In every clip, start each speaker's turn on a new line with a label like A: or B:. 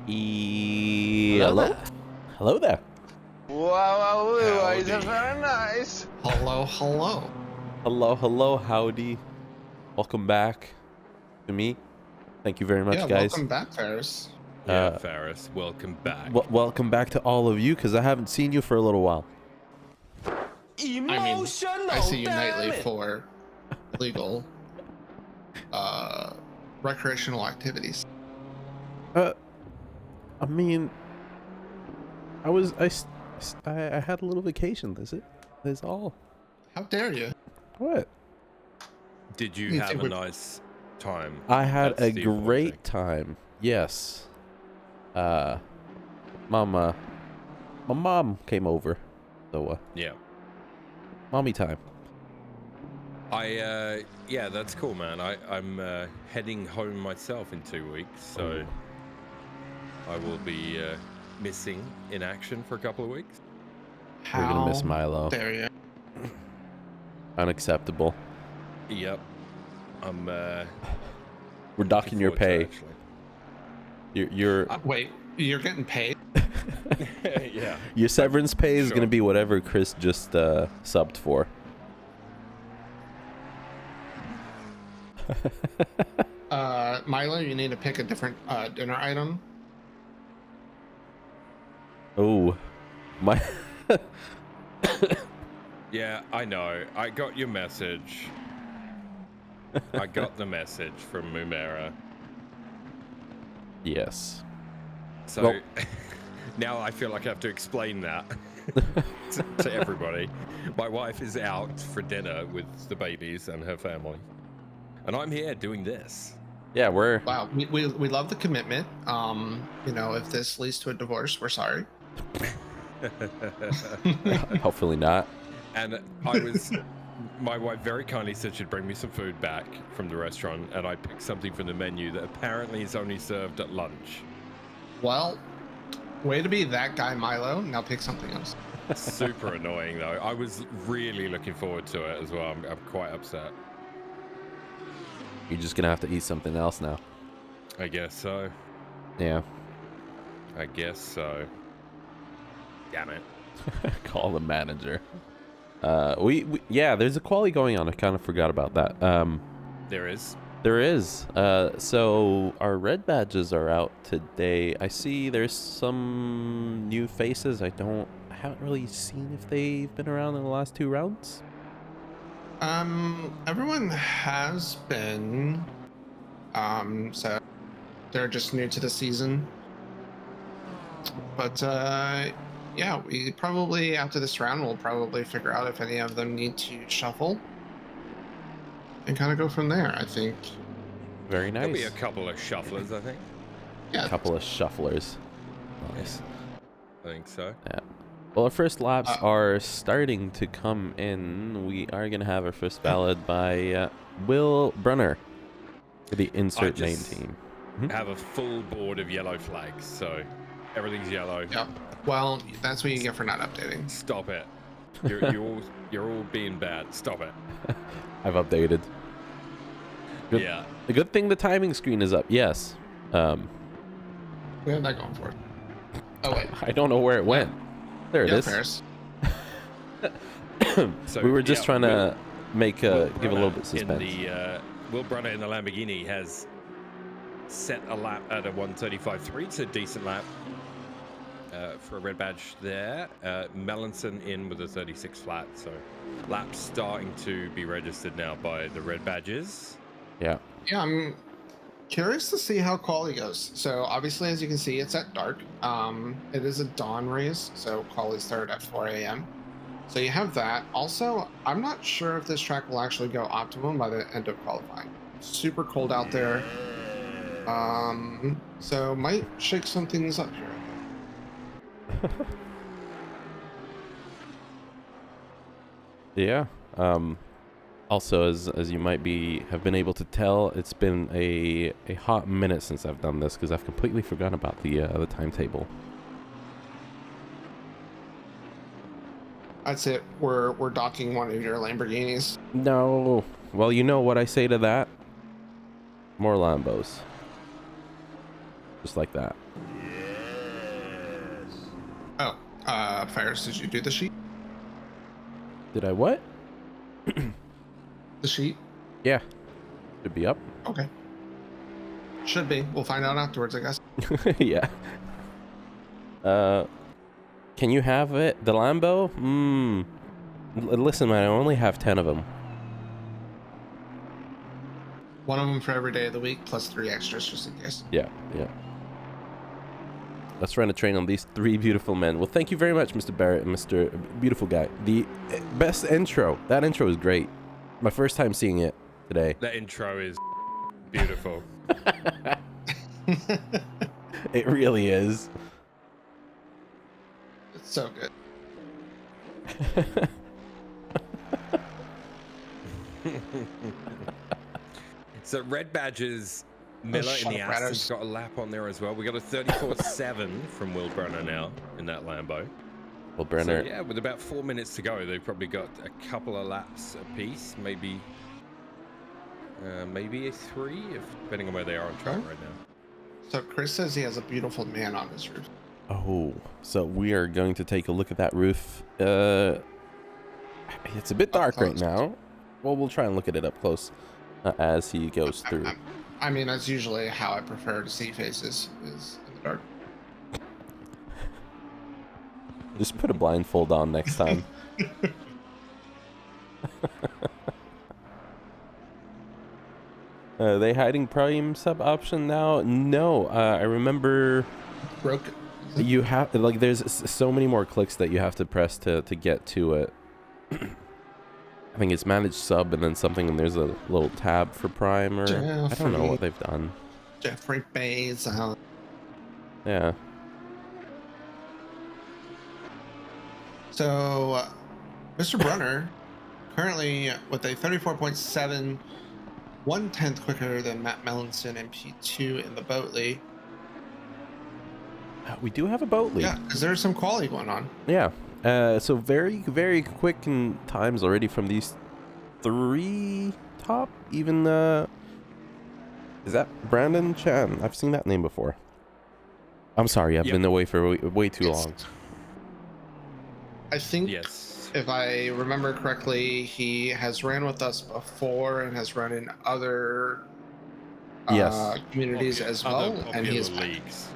A: Hello? Hello there.
B: Wow, it's
C: Howdy.
B: very nice.
C: Hello.
A: Hello, howdy. Welcome back to me. Thank you very much,
C: Yeah,
A: guys.
C: welcome back, Ferris.
D: Yeah, Ferris, welcome back.
A: Welcome back to all of you, because I haven't seen you for a little while.
C: I see you nightly for legal recreational activities.
A: I mean, I had a little vacation. That's all.
C: How dare you?
A: What?
D: Did you
C: You
D: have
C: think
D: a
C: we-
D: nice time?
A: I had
D: That's
A: a
D: the important
A: great
D: thing.
A: time. Yes. My mom came over, so
D: Yeah.
A: mommy time.
D: Yeah, that's cool, man. I'm heading home myself in 2 weeks, so I will be missing in action for a couple of weeks.
A: We're gonna miss
C: How
A: Milo.
C: dare you?
A: Unacceptable.
D: Yep. I'm
A: We're docking your pay. Your
C: Wait, you're getting paid?
D: Yeah.
A: your severance pay is
D: Sure.
A: gonna be whatever Chris just subbed for.
C: Milo, you need to pick a different dinner item.
A: Oh, my.
D: Yeah, I know. I got your message. I got the message from Mumera.
A: Yes.
D: So
A: Well-
D: now I feel like I have to explain that to everybody. My wife is out for dinner with the babies and her family, and I'm here doing this.
A: Yeah, we're.
C: Wow, we love the commitment. If this leads to a divorce, we're sorry.
A: Hopefully not.
D: And my wife very kindly said she'd bring me some food back from the restaurant, and I picked something from the menu that apparently is only served at lunch.
C: Well, way to be that guy, Milo. Now pick something else.
D: Super annoying though. I was really looking forward to it as well. I'm quite upset.
A: You're just gonna have to eat something else now.
D: I guess so.
A: Yeah.
D: I guess so. Damn it.
A: Call the manager. Yeah, there's a quali going on. I kind of forgot about that.
D: There is.
A: There is. So our red badges are out today. I see there's some new faces. I haven't really seen if they've been around in the last 2 rounds.
C: Everyone has been. So they're just new to the season. But yeah, we probably after this round we'll probably figure out if any of them need to shuffle and kind of go from there. I think.
A: Very
D: There'll be
A: nice.
D: a couple of shufflers, I think.
C: Yeah.
A: A couple of shufflers. Nice.
D: I think so.
A: Yeah. Well, our first laps are starting to come in. We are going to have our first ballot by Will Brunner for the insert name
D: just-
A: team.
D: Have a full board of yellow flags, so everything's yellow.
C: Yep. Well, that's what you get for not updating.
D: Stop it. You're all being bad. Stop it.
A: I've updated. Good.
D: Yeah.
A: A good thing the timing screen is up. Yes.
C: We have that going for it. Oh wait.
A: I don't know where it went. There it
C: Yeah,
A: is.
C: Ferris.
D: So
A: We were just trying to make
D: Will
A: give a little bit
D: Brunner
A: suspense.
D: Will Brunner in the Lamborghini has set a lap at a 135.3. It's a decent lap for a red badge there. Melanson in with a 36 flat. So laps starting to be registered now by the red badges.
A: Yeah.
C: Yeah, I'm curious to see how quali goes. So obviously, as you can see, it's at dark. It is a dawn race, so quali's third at 4 a.m. So you have that. Also, I'm not sure if this track will actually go optimum by the end of qualifying. Super cold out there. So might shake some things up here.
A: Yeah. Also, as you might have been able to tell, it's been a hot minute since I've done this because I've completely forgotten about the timetable.
C: That's it. We're docking one of your Lamborghinis.
A: No. Well, you know what I say to that? More Lambos. Just like that.
C: Oh, Ferris, did you do the sheet?
A: Did I what?
C: The sheet?
A: Yeah. Should be up.
C: Okay. Should be. We'll find out afterwards, I guess.
A: Yeah. Can you have it? The Lambo? Listen, man, I only have 10 of them.
C: One of them for every day of the week, plus 3 extras just in case.
A: Yeah, yeah. Let's run a train on these 3 beautiful men. Well, thank you very much, Mr. Barrett, Mr. Beautiful Guy. The best intro. That intro is great. My first time seeing it today.
D: That intro is beautiful.
A: It really is.
C: It's so good.
D: So Red Badges, Miller in the Aston's got a lap on there as well. We got a 34.7 from Will Brenner now in that Lambo.
A: Will Brenner.
D: So, yeah, with about 4 minutes to go, they've probably got a couple of laps apiece, maybe a 3, depending on where they are on track right now.
C: So Chris says he has a beautiful man on his roof.
A: Oh, so we are going to take a look at that roof. It's a bit dark right now. Well, we'll try and look at it up close as he goes through.
C: I mean, that's usually how I prefer to see faces, is in the dark.
A: Just put a blindfold on next time. Are they hiding Prime sub option now? No, I remember
C: Broke.
A: you have like there's so many more clicks that you have to press to get to it. I think it's manage sub and then something, and there's a little tab for Prime, or I don't know what they've done.
C: Jeffrey Bezos.
A: Yeah.
C: So, Mr. Brunner, currently with a 34.7, 1/10 quicker than Matt Melanson in P2 in the Boatley.
A: We do have a boat lead.
C: Yeah, because there's some quality going on.
A: Yeah. So very, very quick in times already from these 3 top. Even is that Brandon Chan? I've seen that name before. I'm sorry, I've been away for way too long.
C: I think,
D: Yes.
C: if I remember correctly, he has ran with us before and has run in other communities as well, and he is
D: leagues.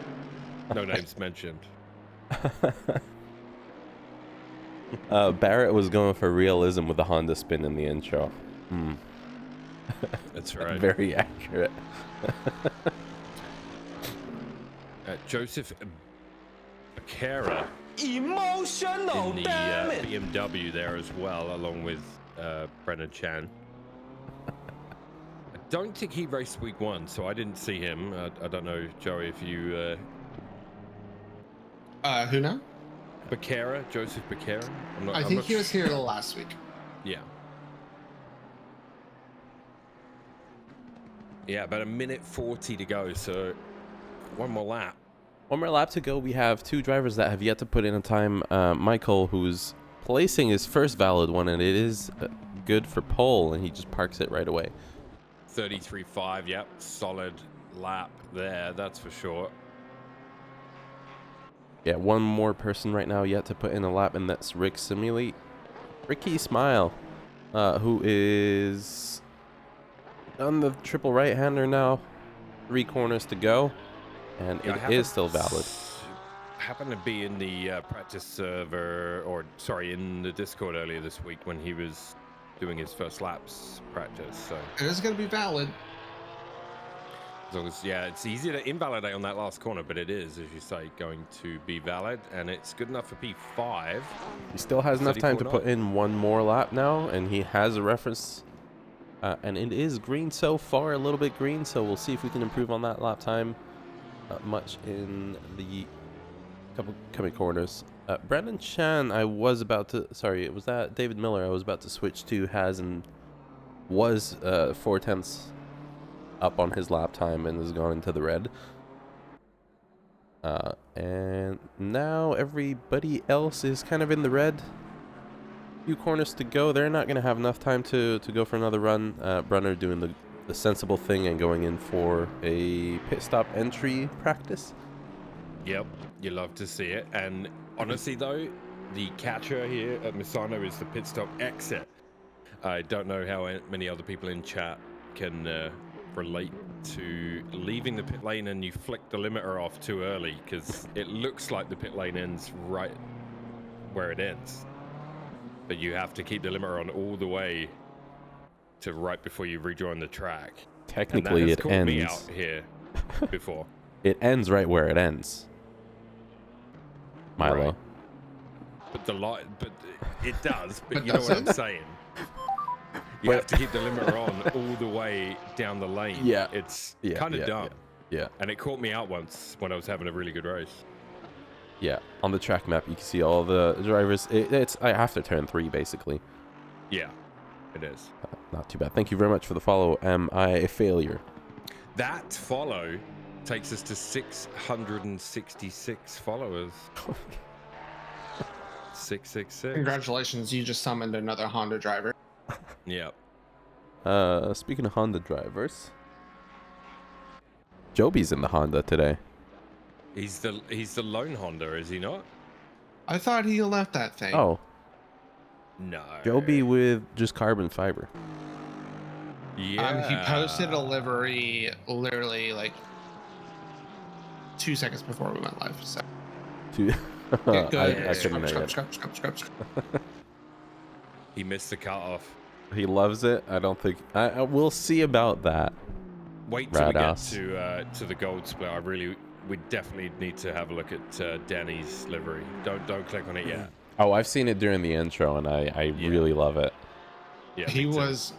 D: No names mentioned.
A: Barrett was going for realism with the Honda spin in the intro.
D: That's right.
A: Very accurate.
D: Joseph Becerra
E: Emotional,
D: in the
E: damn it.
D: BMW there as well, along with Brennan Chan. I don't think he raced week 1, so I didn't see him. I don't know, Joey, if you...
C: who now?
D: Becerra, Joseph Becerra?
C: I think he was here last week.
D: Yeah. Yeah, about 1:40 to go, so one more lap.
A: One more lap to go. We have 2 drivers that have yet to put in a time. Michael, who's placing his first valid one, and it is good for pole, and he just parks it right away.
D: 33.5, yep. Solid lap there, that's for sure.
A: Yeah, one more person right now yet to put in a lap, and that's Ricky Smile, who is on the triple right-hander now. 3 corners to go, and it is still valid.
D: Happened to be in the practice server, or sorry, in the Discord earlier this week when he was doing his first laps practice. So
C: It is going to be valid.
D: as long as, yeah, it's easy to invalidate on that last corner, but it is, as you say, going to be valid, and it's good enough for P5.
A: He still has enough time to put in one more lap now, and he has a reference. And it is green so far, a little bit green, so we'll see if we can improve on that lap time. Not much in the couple coming corners. Brandon Chan, I was about to, sorry, it was that David Miller I was about to switch to, has and was 4/10 up on his lap time and has gone into the red. And now everybody else is kind of in the red. Few corners to go. They're not going to have enough time to go for another run. Brunner doing the sensible thing and going in for a pit stop entry practice.
D: Yep, you love to see it. And honestly, though, the catcher here at Misano is the pit stop exit. I don't know how many other people in chat can relate to leaving the pit lane and you flick the limiter off too early, because it looks like the pit lane ends right where it ends. But you have to keep the limiter on all the way to right before you rejoin the track.
A: Technically,
D: and that has
A: it
D: caught me
A: ends.
D: out here before.
A: It ends right where it ends. Milo.
D: Right. But it does. But
C: But
D: you know
C: does
D: what I'm
C: it?
D: saying. You have to keep the limiter on all the way down the lane.
A: Yeah.
D: It's
A: Yeah,
D: kind of
A: yeah,
D: dumb.
A: Yeah.
D: And it caught me out once when I was having a really good race.
A: Yeah. On the track map, you can see all the drivers. It's after turn 3, basically.
D: Yeah, it is.
A: Not too bad. Thank you very much for the follow. Am I a failure?
D: That follow takes us to 666 followers. 666.
C: Congratulations, you just summoned another Honda driver.
D: Yeah.
A: Speaking of Honda drivers, Joby's in the Honda today.
D: He's the lone Honda, is he not?
C: I thought he left that thing.
A: Oh,
D: No.
A: Joby with just carbon fiber.
D: Yeah.
C: He posted a livery literally like 2 seconds before we went live. So
A: I
C: good.
A: couldn't make it.
C: Scrub.
D: He missed the cutoff.
A: He loves it. I don't think. I will see about that.
D: Wait till we get
A: Radass.
D: to the gold split. We definitely need to have a look at Danny's livery. Don't click on it yet.
A: Oh, I've seen it during the intro, and I really love it.
D: Yeah,
C: He
D: me too.
C: was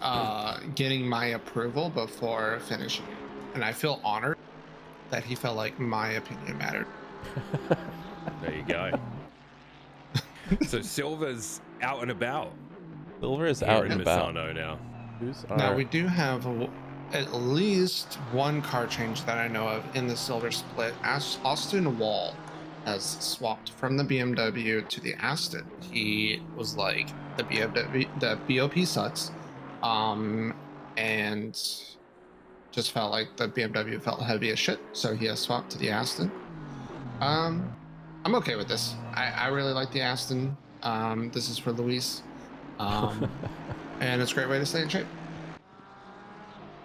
C: getting my approval before finishing, and I feel honored that he felt like my opinion mattered.
D: There you go. So Silver's out and about.
A: Silver is
D: Here
A: out
D: in
A: and about.
D: Misano now.
C: Now we do have at least one car change that I know of in the silver split. Austin Wall has swapped from the BMW to the Aston. He was like, the BOP sucks, and just felt like the BMW felt heavy as shit, so he has swapped to the Aston. I'm okay with this. I really like the Aston. This is for Luis, and it's a great way to stay in shape.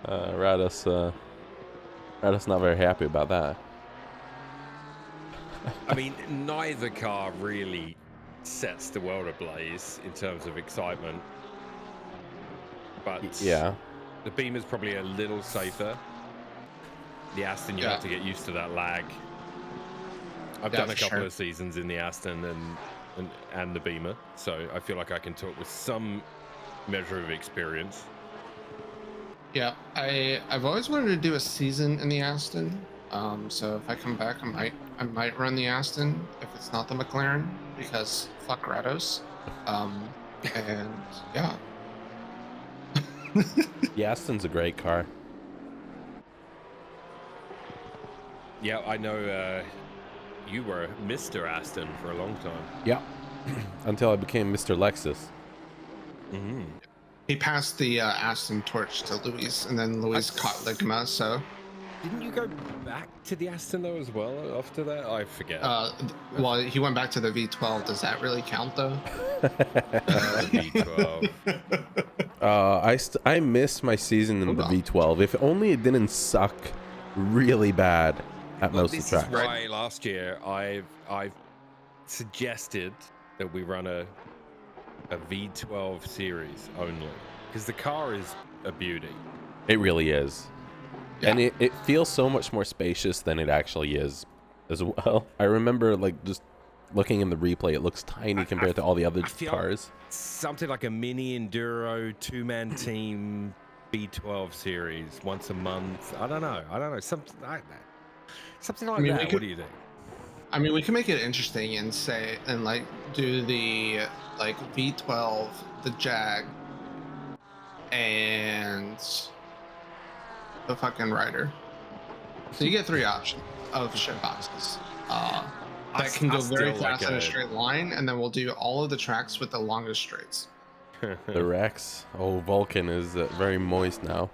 A: Radis not very happy about that.
D: I mean, neither car really sets the world ablaze in terms of excitement. But
A: Yeah.
D: the Beamer's probably a little safer. The Aston, you have to get used to that lag. I've done a couple of seasons in the Aston and the Beamer, so I feel like I can talk with some measure of experience.
C: Yeah, I've always wanted to do a season in the Aston. So if I come back, I might run the Aston if it's not the McLaren, because fuck Rados. And yeah.
A: The Aston's a great car.
D: Yeah, I know you were Mr. Aston for a long time.
A: Yeah. Until I became Mr. Lexus.
D: Mm-hmm.
C: He passed the Aston torch to Luis, and then Luis caught Ligma, so...
D: Didn't you go back to the Aston though as well after that? I forget.
C: Well, he went back to the V12. Does that really count, though?
D: V12.
A: I missed my season in the V12. If only it didn't suck really bad at most of the tracks.
D: This is why last year I've suggested that we run a V12 series only, because the car is a beauty.
A: It really is. Yeah. And it feels so much more spacious than it actually is as well. I remember like just looking in the replay, it looks tiny compared to all the other cars.
D: Something like a mini enduro 2-man team V12 series once a month. I don't know. Something like that. Something like that. What do you think?
C: I mean, we can make it interesting and say, and like do the like V12, the Jag, and the fucking Rider. So you get 3 options of shit boxes that can go very fast in a straight line, and then we'll do all of the tracks with the longest straights.
A: The Rex. Oh, Vulcan is very moist now.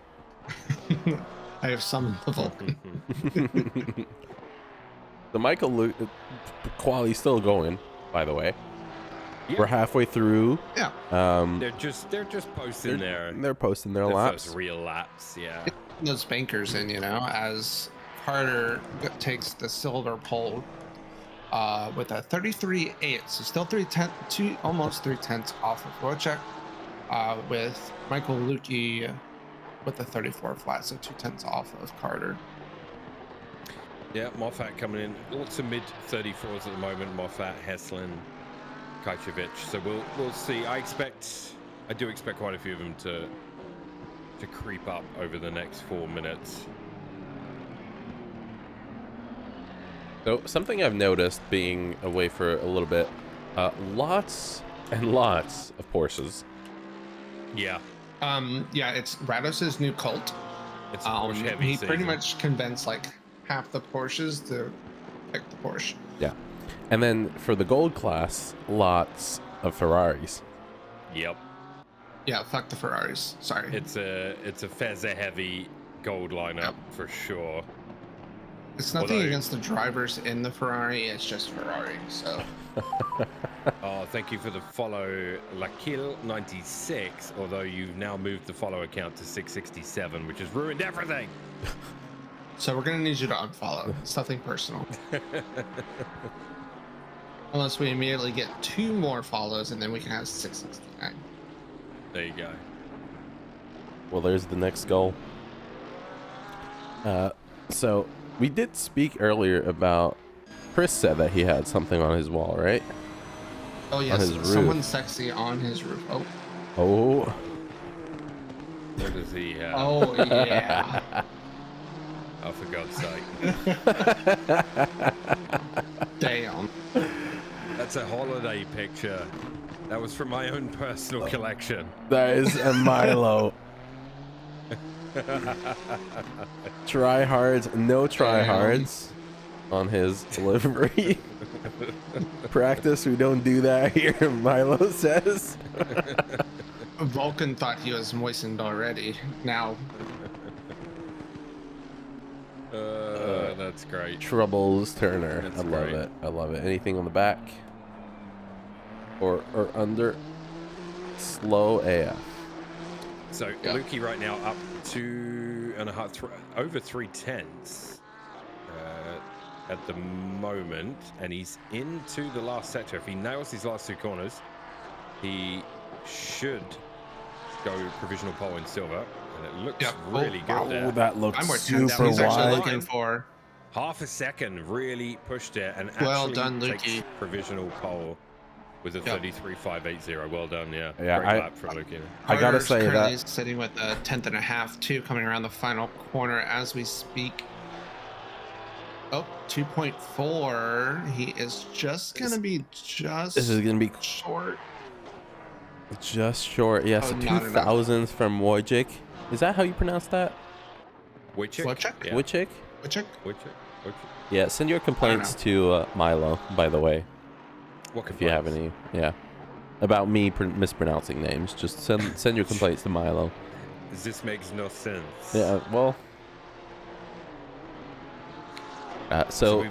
C: I have summoned the Vulcan.
A: The Michael quality's still going, by the way.
D: Yeah.
A: We're halfway through.
C: Yeah.
D: They're just posting
A: They're posting their
D: their
A: laps.
D: first real laps. Yeah.
C: Those bankers in, as Carter takes the silver pole with a 33.8, so still almost 3/10 off of Wojciech, with Michael Lukey with the 34 flat, so 2/10 off of Carter.
D: Yeah, Moffat coming in. Lots of mid 34s at the moment. Moffat, Heslin, Kajcevic. So we'll see. I do expect quite a few of them to creep up over the next 4 minutes.
A: So something I've noticed being away for a little bit, lots and lots of Porsches.
D: Yeah.
C: It's Rados's new cult.
D: It's a Porsche heavy
C: He
D: season.
C: pretty much convinced like half the Porsches to pick the Porsche.
A: Yeah. And then for the gold class, lots of Ferraris.
D: Yep.
C: Yeah, fuck the Ferraris. Sorry.
D: It's a Fezzer heavy gold lineup for sure.
C: It's nothing
D: Although-
C: against the drivers in the Ferrari, it's just Ferrari, so.
D: Oh, thank you for the follow, Lakil96, although you've now moved the follow account to 667, which has ruined everything.
C: So we're gonna need you to unfollow. It's nothing personal. Unless we immediately get 2 more follows and then we can have 669.
D: There you go.
A: Well, there's the next goal. So we did speak earlier about, Chris said that he had something on his wall, right?
C: Oh yes,
A: his roof.
C: someone sexy on his roof. Oh,
A: Oh.
D: What does he have?
C: oh yeah.
D: Oh, for God's sake.
C: Damn.
D: That's a holiday picture. That was from my own personal collection.
A: That is a Milo. Tryhards, no tryhards on his delivery. Practice, we don't do that here, Milo says.
C: Vulcan thought he was moistened already. Now,
D: That's great.
A: Troubles Turner.
D: That's
A: I love
D: great.
A: it. I love it. Anything on the back? Or under? Slow AF.
D: So
C: Yeah.
D: Lukey right now up 2.5, over 3/10 at the moment, and he's into the last sector. If he nails his last 2 corners, he should go provisional pole in silver, and it looks
C: Yep.
D: really
C: Oh,
D: good there.
A: Oh, that looks
C: I'm more
A: super
C: tense. He's actually
A: wide.
C: looking for.
D: Half a second really pushed it, and
C: Well
D: actually
C: done,
D: takes
C: Lukey.
D: provisional pole with a 33.580. Well done, yeah.
A: Yeah,
D: Great
A: I-
D: lap for Lukey.
A: I gotta
C: Carter's
A: say
C: currently
A: that
C: sitting with a 10.5 too, coming around the final corner as we speak. Oh, 2.4. He is just gonna be just
A: this is gonna be
C: short.
A: just short. Yeah, so
C: Oh, not enough.
A: 2000s from Wojciech. Is that how you pronounce that?
D: Wojciech?
C: Wojciech?
D: Yeah.
A: Wojciech?
C: Wojciech?
D: Wojciech?
A: Yeah, send your complaints to Milo, by the way,
D: What
A: if you have any. Yeah, about me mispronouncing names. Just send your complaints to Milo.
D: This makes no sense.
A: Yeah, well. So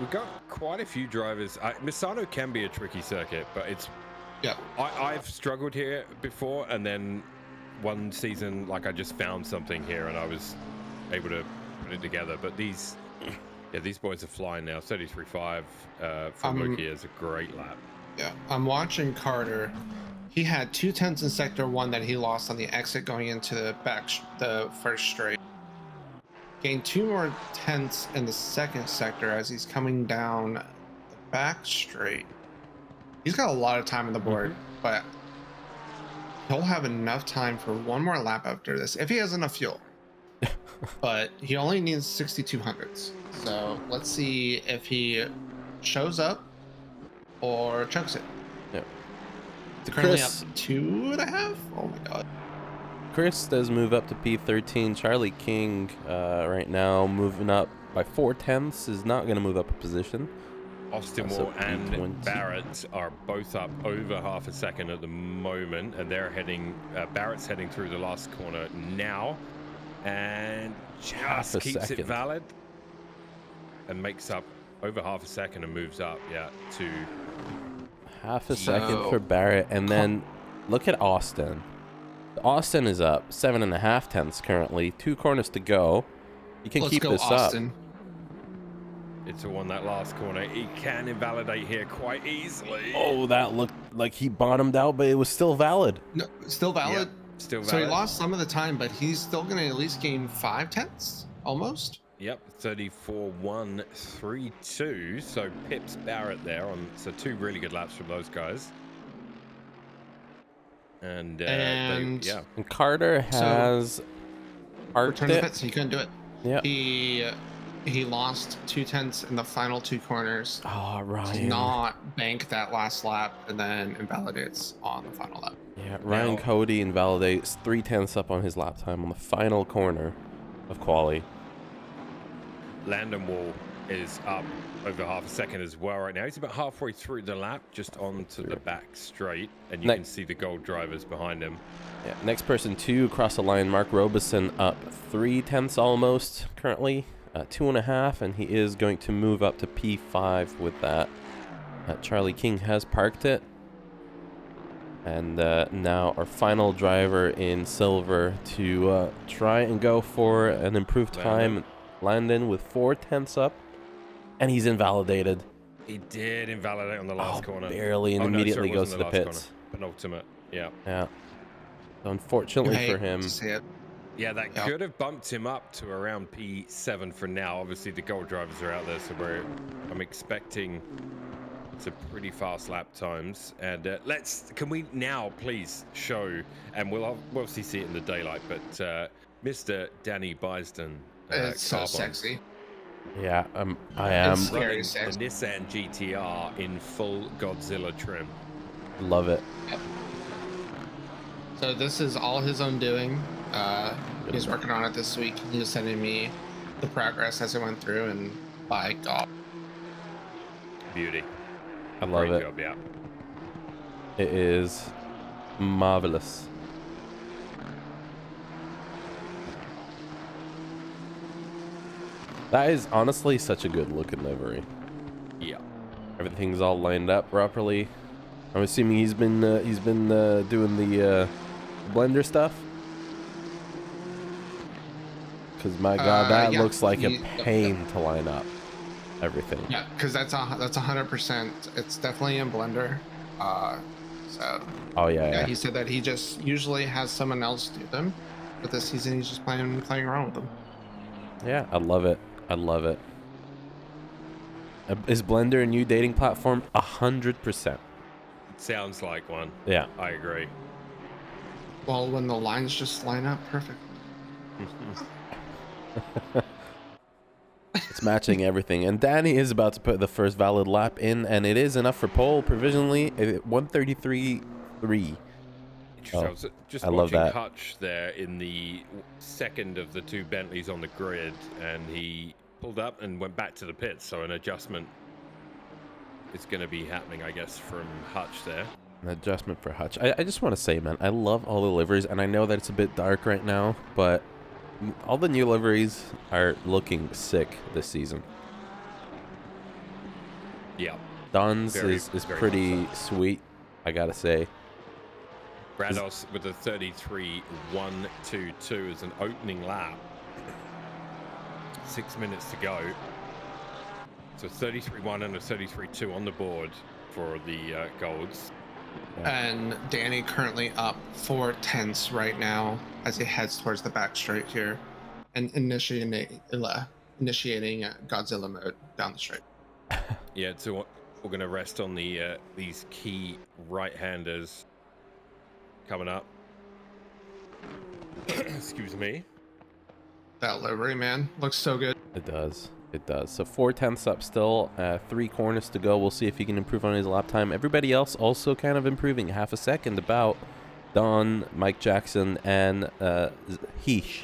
D: We've got quite a few drivers. Misano can be a tricky circuit, but it's.
C: Yeah.
D: I've struggled here before, and then one season, like I just found something here, and I was able to put it together. But these boys are flying now. 33.5 from Lukey is a great lap.
C: Yeah. I'm watching Carter. He had 2/10 in sector 1 that he lost on the exit going into the first straight. Gained 2 more tenths in the second sector as he's coming down the back straight. He's got a lot of time on the board, but he'll have enough time for 1 more lap after this if he has enough fuel. But he only needs 6,200s. So let's see if he shows up or chokes it.
A: Yeah.
C: Currently
A: Chris-
C: up 2.5. Oh my god.
A: Chris does move up to P13. Charlie King right now moving up by 4/10 is not going to move up a position.
D: Austin
A: So
D: Moore and
A: P20.
D: Barrett are both up over half a second at the moment, and they're heading. Barrett's heading through the last corner now, and
A: Half
D: just
A: a
D: keeps
A: second.
D: it valid. and makes up over half a second and moves up, to
A: Half a
C: So-
A: second for Barrett, and then look at Austin. Austin is up 7.5 tenths currently. 2 corners to go. You can
C: Let's
A: keep
C: go,
A: this
C: Austin.
D: it's all on that last corner. He can invalidate here quite easily.
A: up. Oh, that looked like he bottomed out, but it was still valid.
C: No, still valid.
D: Yep, still
C: So he
D: valid.
C: lost some of the time, but he's still going to at least gain 5 tenths, almost.
D: Yep, 34.132. So Pips Barrett there on. So 2 really good laps from those guys. And
C: And-
D: yeah,
A: And Carter has parked
C: Return to
A: it.
C: pits. He couldn't do it.
A: Yep.
C: He lost 2 tenths in the final 2 corners.
A: Oh,
C: Does
A: Ryan.
C: not bank that last lap and then invalidates on the final lap.
A: Yeah, Ryan
D: Now-
A: Cody invalidates 3 tenths up on his lap time on the final corner of quali.
D: Landon Wall is up over half a second as well right now. He's about halfway through the lap, just onto the back straight, and you
A: Ne-
D: can see the gold drivers behind him.
A: Yeah, next person to cross the line, Mark Robeson, up 3 tenths almost currently, 2.5, and he is going to move up to P5 with that. Charlie King has parked it. And now our final driver in silver to try and go for an improved time. Landon with 4 tenths up, and he's invalidated.
D: He did invalidate on the last corner.
A: Barely, and
D: Oh, no,
A: immediately
D: sorry, it
A: goes
D: wasn't
A: to the
D: last
A: pits.
D: corner. Penultimate, yeah.
A: Yeah. So unfortunately
C: I
A: for
C: hate
A: him,
C: to see it.
D: Yeah, that
C: Yep.
D: could have bumped him up to around P7 for now. Obviously, the gold drivers are out there, so I'm expecting some pretty fast lap times. And can we now please show, and we'll obviously see it in the daylight, but Mr. Danny Bisden.
C: It's so
D: Carbon,
C: sexy.
A: yeah, I am.
C: It's
D: running
C: very
D: the
C: sexy.
D: Nissan GTR in full Godzilla trim.
A: Love it.
C: So this is all his own doing. He's working on it this week. He was sending me the progress as it went through, and by God,
D: Beauty.
A: I love
D: Great
A: it.
D: job, yeah.
A: It is marvelous. That is honestly such a good looking livery.
D: Yeah.
A: Everything's all lined up properly. I'm assuming he's been doing the blender stuff. Because my God, that
C: yeah,
A: looks like a
C: he-
A: pain to line up everything.
C: yeah, because that's 100%. It's definitely in Blender. So
A: Oh yeah,
C: yeah,
A: yeah.
C: he said that he just usually has someone else do them, but this season he's just playing around with them.
A: Yeah, I love it. I love it. Is Blender a new dating platform? 100%.
D: Sounds like one.
A: Yeah.
D: I agree.
C: Well, when the lines just line up perfect.
A: It's matching everything. And Danny is about to put the first valid lap in, and it is enough for pole provisionally. 133.3.
D: Interesting.
A: Oh,
D: I was just
A: I love
D: watching
A: that.
D: Hutch there in the second of the 2 Bentleys on the grid, and he pulled up and went back to the pits. So an adjustment is going to be happening, I guess, from Hutch there.
A: An adjustment for Hutch. I just want to say, man, I love all the liveries, and I know that it's a bit dark right now, but all the new liveries are looking sick this season.
D: Yeah.
A: Don's
D: Very-
A: is
D: very
A: pretty
D: much
A: sweet, I gotta say.
D: Brados with a 33.122 as an opening lap. 6 minutes to go. So 33.1 and a 33.2 on the board for the golds.
C: And Danny currently up 4 tenths right now as he heads towards the back straight here, and initiating Godzilla mode down the straight.
D: Yeah, so we're going to rest on the these key right-handers coming up. Excuse me.
C: That livery, man, looks so good.
A: It does. It does. So 4 tenths up still, 3 corners to go. We'll see if he can improve on his lap time. Everybody else also kind of improving half a second about Don, Mike Jackson, and Heesh.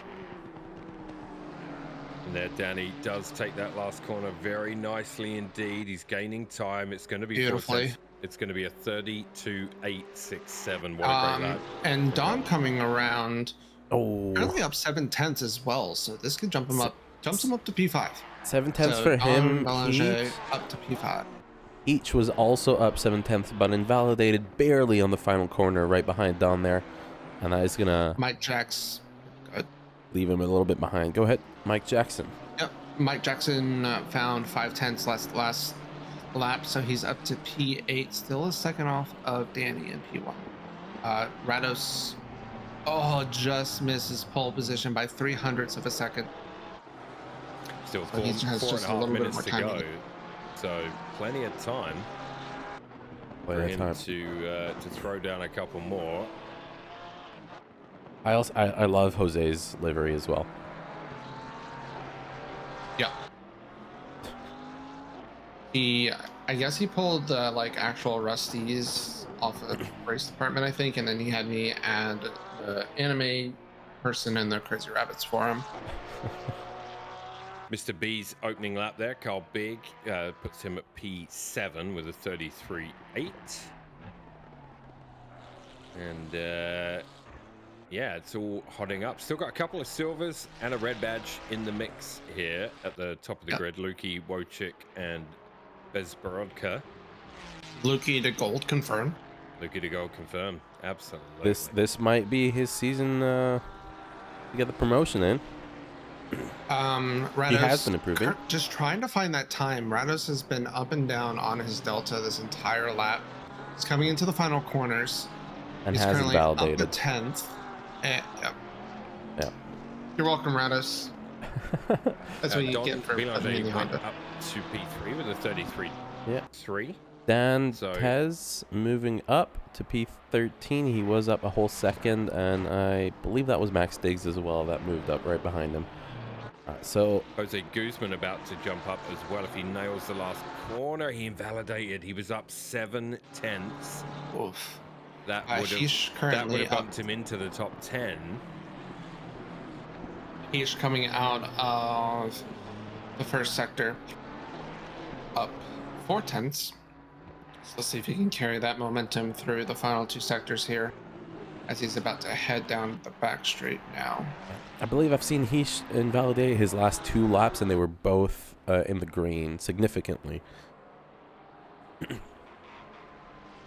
D: And there, Danny does take that last corner very nicely indeed. He's gaining time. It's going to be
C: Beautifully.
D: It's going to be a 32.867. What a great lap.
C: And Don coming around,
A: Oh,
C: currently up 7 tenths as well, so this could jumps him up to P5.
A: 7/10
C: So
A: for
C: Don
A: him.
C: Belanger up to P5.
A: Each was also up 7/10, but invalidated barely on the final corner right behind Don there. And that is going to
C: Mike Jacks. Good.
A: leave him a little bit behind. Go ahead, Mike Jackson.
C: Yep. Mike Jackson found 5/10 last lap, so he's up to P8, still a second off of Danny in P1. Rados, just misses pole position by 300ths of a second.
D: Still
C: So he has
D: four and
C: just
D: a
C: a
D: half
C: little bit
D: minutes
C: more
D: to
C: time to
D: go.
C: get-
D: So plenty of time for
A: Plenty of
D: him
A: time.
D: to throw down a couple more.
A: I love Jose's livery as well.
C: Yeah. I guess he pulled like actual Rusties off of the race department, I think, and then he had me add the anime person and the Crazy Rabbits for him.
D: Mr. B's opening lap there, Carl Big, puts him at P7 with a 33.8. And yeah, it's all hotting up. Still got a couple of silvers and a red badge in the mix here at the top of the grid. Lukey, Wojcik, and Bezborodka.
C: Lukey to gold confirmed.
D: Lukey to gold confirmed. Absolutely.
A: This might be his season to get the promotion in.
C: Rados,
A: He has been improving.
C: Just trying to find that time. Rados has been up and down on his delta this entire lap. He's coming into the final corners.
A: And
C: He's
A: has
C: currently
A: invalidated.
C: up to 10th. Yeah.
A: Yeah.
C: You're welcome, Rados. That's what you
D: Don
C: get for putting in
D: Belanger
C: the
D: went
C: Honda.
D: up to P3 with a 33.
A: Yeah.
D: 3.
A: Dan
D: So-
A: Tez moving up to P13. He was up a whole second, and I believe that was Max Diggs as well that moved up right behind him. So
D: Jose Guzman about to jump up as well. If he nails the last corner, he invalidated. He was up 7/10.
C: Oof.
D: That would
C: He's
D: have
C: currently up.
D: bumped him into the top 10.
C: He's coming out of the first sector up 4/10. So let's see if he can carry that momentum through the final two sectors here as he's about to head down the back straight now.
A: I believe I've seen Heesh invalidate his last 2 laps, and they were both in the green significantly.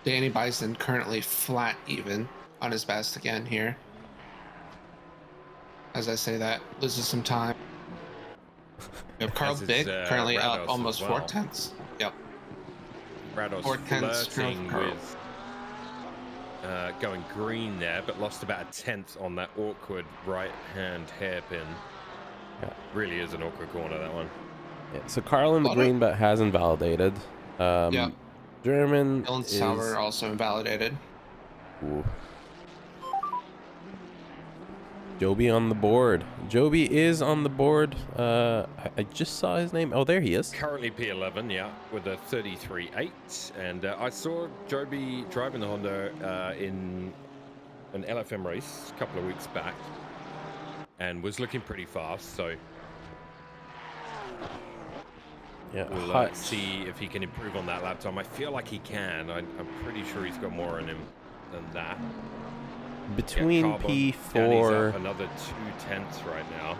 C: Danny Bison currently flat even on his best again here. As I say that, loses some time. We have Carl
D: As is,
C: Big currently
D: Rados
C: up
D: as
C: almost
D: well.
C: 4/10. Yep.
D: Rados
C: 4/10
D: flirting
C: Carl.
D: with going green there, but lost about a 1/10 on that awkward right-hand hairpin.
A: Yeah.
D: Really is an awkward corner, that one.
A: Yeah, so Carl in the
C: Love
A: green,
C: it.
A: but has invalidated.
C: Yep.
A: German
C: Dylan
A: is...
C: Sauer also invalidated.
A: Ooh. Joby on the board. Joby is on the board. I just saw his name. Oh, there he is.
D: Currently P11, yeah, with a 33.8. And I saw Joby driving the Honda in an LFM race a couple of weeks back and was looking pretty fast. So
A: Yeah,
D: we'll
A: hot.
D: see if he can improve on that lap time. I feel like he can. I'm pretty sure he's got more in him than that.
A: Between
D: Danny's
A: P4,
D: up another 2/10 right now.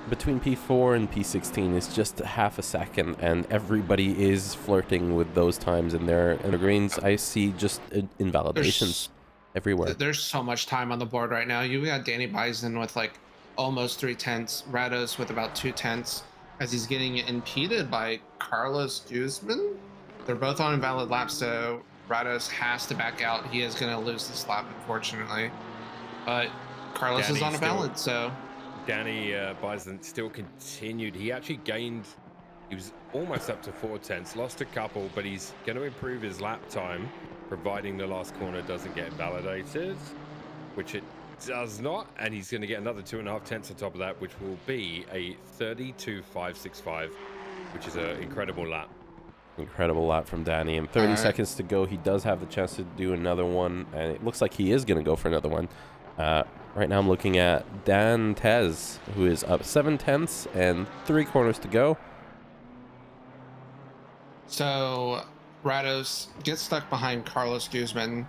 A: between P4 and P16 is just half a second, and everybody is flirting with those times in their greens. I see just invalidations everywhere.
C: There's so much time on the board right now. You got Danny Bison with like almost 3/10, Rados with about 2/10 as he's getting impeded by Carlos Guzman. They're both on invalid laps, so Rados has to back out. He is going to lose this lap, unfortunately. But Carlos is
D: Danny
C: on a
D: still-
C: ballot, so
D: Danny Bison still continued. He actually gained, he was almost up to 4/10, lost a couple, but he's going to improve his lap time, providing the last corner doesn't get invalidated, which it does not. And he's going to get another 2.5 on top of that, which will be a 32.565, which is an incredible lap.
A: Incredible lap from Danny. And 30
C: Alright.
A: seconds to go. He does have the chance to do another one, and it looks like he is going to go for another one. Right now I'm looking at Dan Tez, who is up 7/10 and 3 corners to go.
C: So Rados gets stuck behind Carlos Guzman,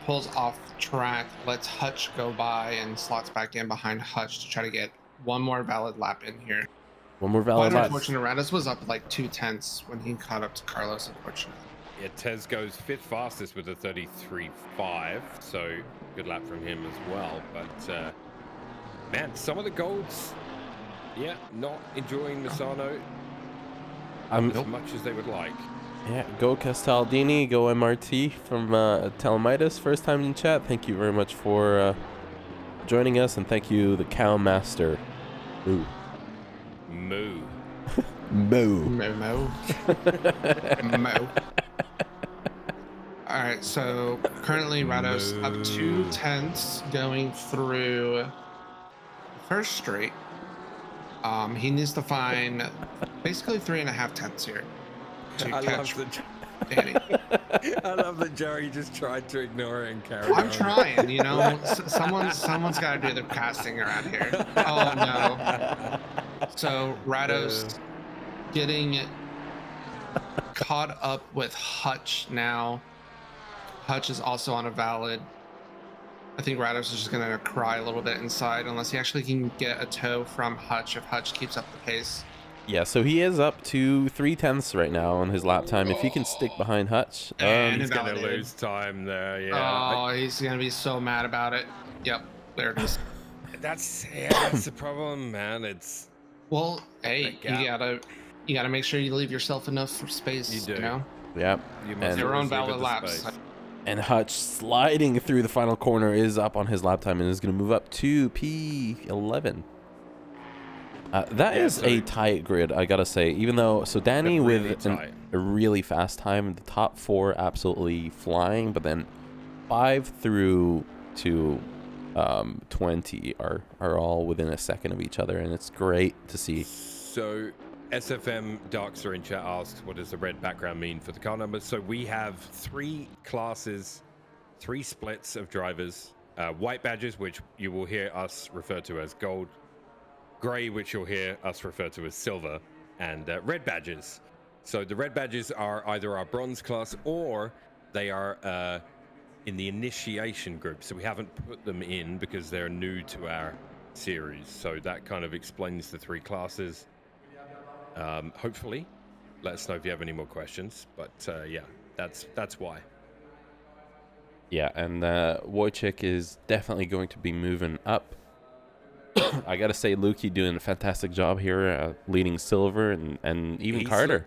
C: pulls off track, lets Hutch go by, and slots back in behind Hutch to try to get one more valid lap in here.
A: One more
C: Quite
A: valid lap.
C: unfortunate. Radis was up like 2/10 when he caught up to Carlos, unfortunately.
D: Yeah, Tez goes 5th fastest with a 33.5, so good lap from him as well. But man, some of the golds, yeah, not enjoying Misano as much as they would like.
A: Yeah, go Castaldini, go MRT from Telemitis. First time in chat. Thank you very much for joining us, and thank you, the Cow Master. Ooh.
D: Moo.
A: Moo.
C: Mo. Mo. All right, so currently Rados up 2/10 going through the first straight. He needs to find basically 3.5 here to catch Danny.
D: I love that Jerry just tried to ignore it and carry
C: I'm
D: on.
C: trying, you know. Someone's got to do the casting around here. Oh no! So Rados getting caught up with Hutch now. Hutch is also on a valid. I think Rados is just gonna cry a little bit inside unless he actually can get a tow from Hutch if Hutch keeps up the pace.
A: Yeah, so he is up to 3/10 right now on his lap time. If he can stick behind Hutch,
C: And
D: He's gonna
C: invalidated.
D: lose time there. Yeah.
C: Oh, he's gonna be so mad about it. Yep, there it is.
D: That's the problem, man. It's
C: Well, hey,
D: That
C: you gotta make sure you leave yourself enough for space.
D: You do.
C: You know,
A: yeah.
D: you
A: And-
D: must
C: your own
D: always leave it
C: valid
D: to
C: laps.
D: space.
A: And Hutch sliding through the final corner is up on his lap time and is going to move up to P11. That is
D: so-
A: a tight grid, I gotta say. Even though, so Danny
D: Really
A: with
D: tight.
A: a really fast time, the top 4 absolutely flying, but then 5 through to 20 are all within a second of each other, and it's great to see.
D: So SFM Darkster in chat asked, what does the red background mean for the car numbers? So we have 3 classes, 3 splits of drivers. White badges, which you will hear us refer to as gold. Grey, which you'll hear us refer to as silver. And red badges. So the red badges are either our bronze class or they are in the initiation group. So we haven't put them in because they're new to our series. So that kind of explains the 3 classes. Hopefully, let us know if you have any more questions. But yeah, that's why.
A: Yeah, and Wojciech is definitely going to be moving up. I gotta say, Lukey doing a fantastic job here, leading silver, and even Carter.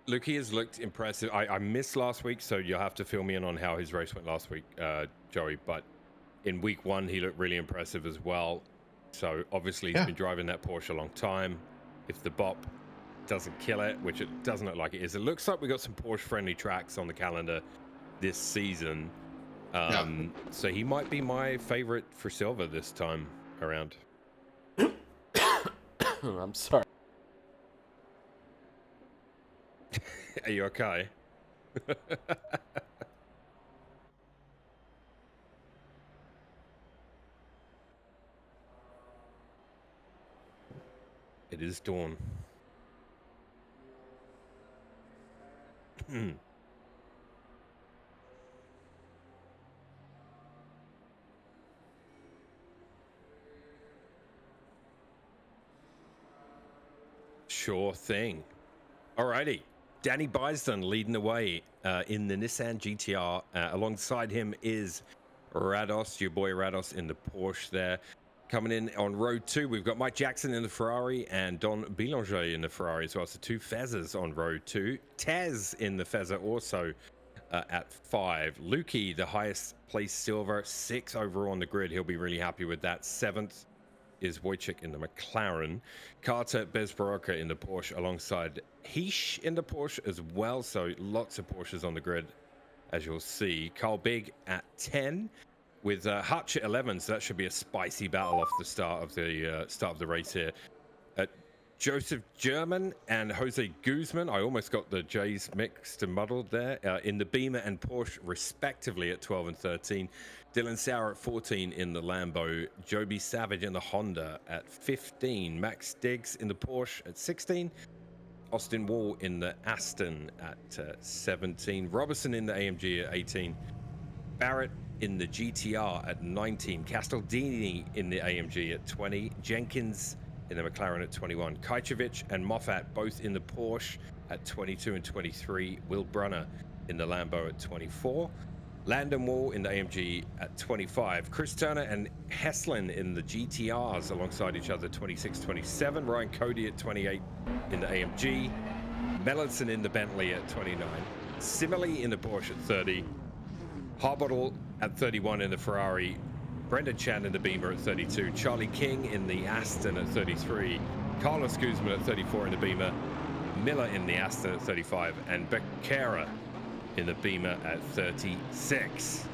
D: Lukey has looked impressive. I missed last week, so you'll have to fill me in on how his race went last week, Joey. But in week 1, he looked really impressive as well. So obviously he's been driving that Porsche a long time. If the bop doesn't kill it, which it doesn't look like it is, it looks like we got some Porsche-friendly tracks on the calendar this season. So he might be my favorite for silver this time around.
A: I'm sorry.
D: Are you okay? It is dawn. Sure thing. Alrighty. Danny Byston leading the way in the Nissan GTR. Alongside him is Rados, your boy Rados in the Porsche there. Coming in on row 2, we've got Mike Jackson in the Ferrari and Don Belanger in the Ferrari as well. So 2 Fezzers on row 2. Tez in the Fezzer also at 5. Lukey, the highest placed silver, 6 overall on the grid. He'll be really happy with that. 7th is Wojciech in the McLaren. Carter Bezbaroka in the Porsche alongside Heish in the Porsche as well. So lots of Porsches on the grid, as you'll see. Carl Big at 10 with Hutch at 11. So that should be a spicy battle off the start of the race here. Joseph German and Jose Guzman. I almost got the J's mixed and muddled there. In the Beamer and Porsche, respectively, at 12 and 13. Dylan Sauer at 14 in the Lambo. Joby Savage in the Honda at 15. Max Diggs in the Porsche at 16. Austin Wall in the Aston at 17. Robertson in the AMG at 18. Barrett in the GTR at 19. Castaldini in the AMG at 20. Jenkins in the McLaren at 21. Kajcevic and Moffat both in the Porsche at 22 and 23. Will Brunner in the Lambo at 24. Landon Wall in the AMG at 25. Chris Turner and Heslin in the GTRs alongside each other, 26, 27. Ryan Cody at 28 in the AMG. Mellinson in the Bentley at 29. Simile in the Porsche at 30. Harbottle at 31 in the Ferrari. Brendan Chan in the Beamer at 32. Charlie King in the Aston at 33. Carlos Guzman at 34 in the Beamer. Miller in the Aston at 35. And Becerra in the Beamer at 36.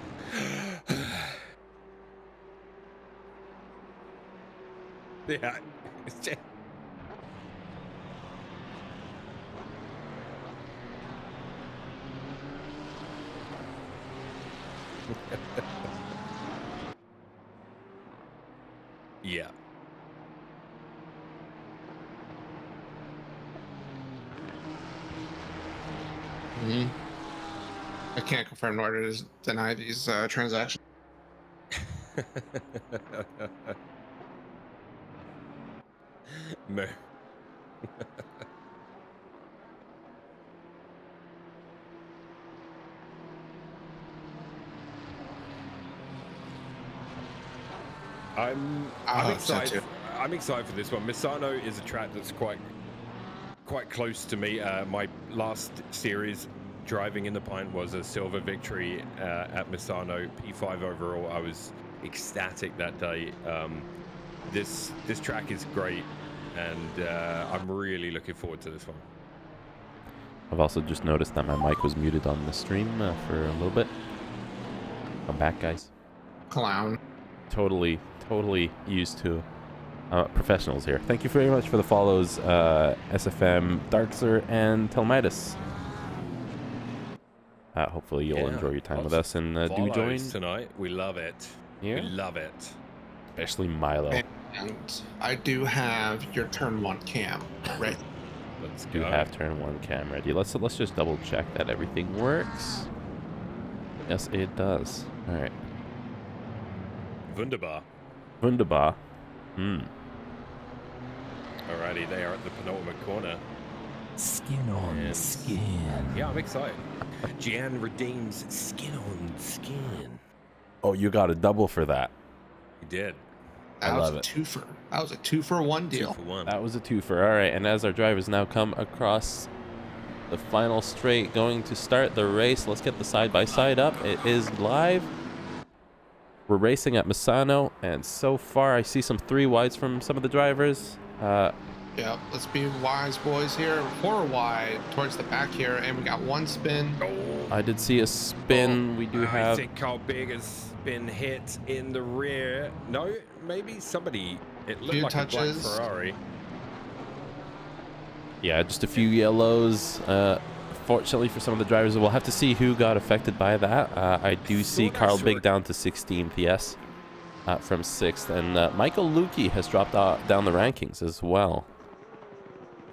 D: Yeah. Yeah.
C: I can't confirm nor to deny these transactions.
D: No. I'm excited. I'm excited for this one. Misano is a track that's quite close to me. My last series driving in the Pint was a silver victory at Misano, P5 overall. I was ecstatic that day. This track is great, and I'm really looking forward to this one.
A: I've also just noticed that my mic was muted on the stream for a little bit. I'm back, guys.
C: Clown.
A: Totally used to professionals here. Thank you very much for the follows, SFM, Darkser, and Telmitis. Hopefully you'll enjoy your time with us and do join
D: tonight. We love it.
A: Yeah,
D: we love it.
A: Especially Milo.
C: And I do have your turn 1 cam ready.
D: Let's
A: Do
D: go.
A: have turn 1 cam ready. Let's just double check that everything works. Yes, it does. All right.
D: Wunderbar.
A: Wunderbar.
D: Alrighty, they are at the penultimate corner.
E: Skin on skin.
D: Yeah, I'm excited. Gian redeems skin on skin.
A: Oh, you got a double for that.
D: He did.
C: That was
A: love
C: a
A: it.
C: twofer. That was a 2-for-1 deal.
D: 2 for 1.
A: That was a twofer. All right, and as our drivers now come across the final straight, going to start the race. Let's get the side-by-side up. It is live. We're racing at Misano, and so far I see some 3 wides from some of the drivers.
C: Yep, let's be wise, boys, here. 4 wide towards the back here, and we got 1 spin.
A: I did see a spin. We do
D: I
A: have...
D: think Carl Big has been hit in the rear. No, maybe somebody. It looked
C: Few
D: like
C: touches.
D: a black Ferrari.
A: Yeah, just a few yellows. Fortunately for some of the drivers, we'll have to see who got affected by that. I do see Carl Big down to 16th, yes, from 6th. And Michael Lukey has dropped down the rankings as well.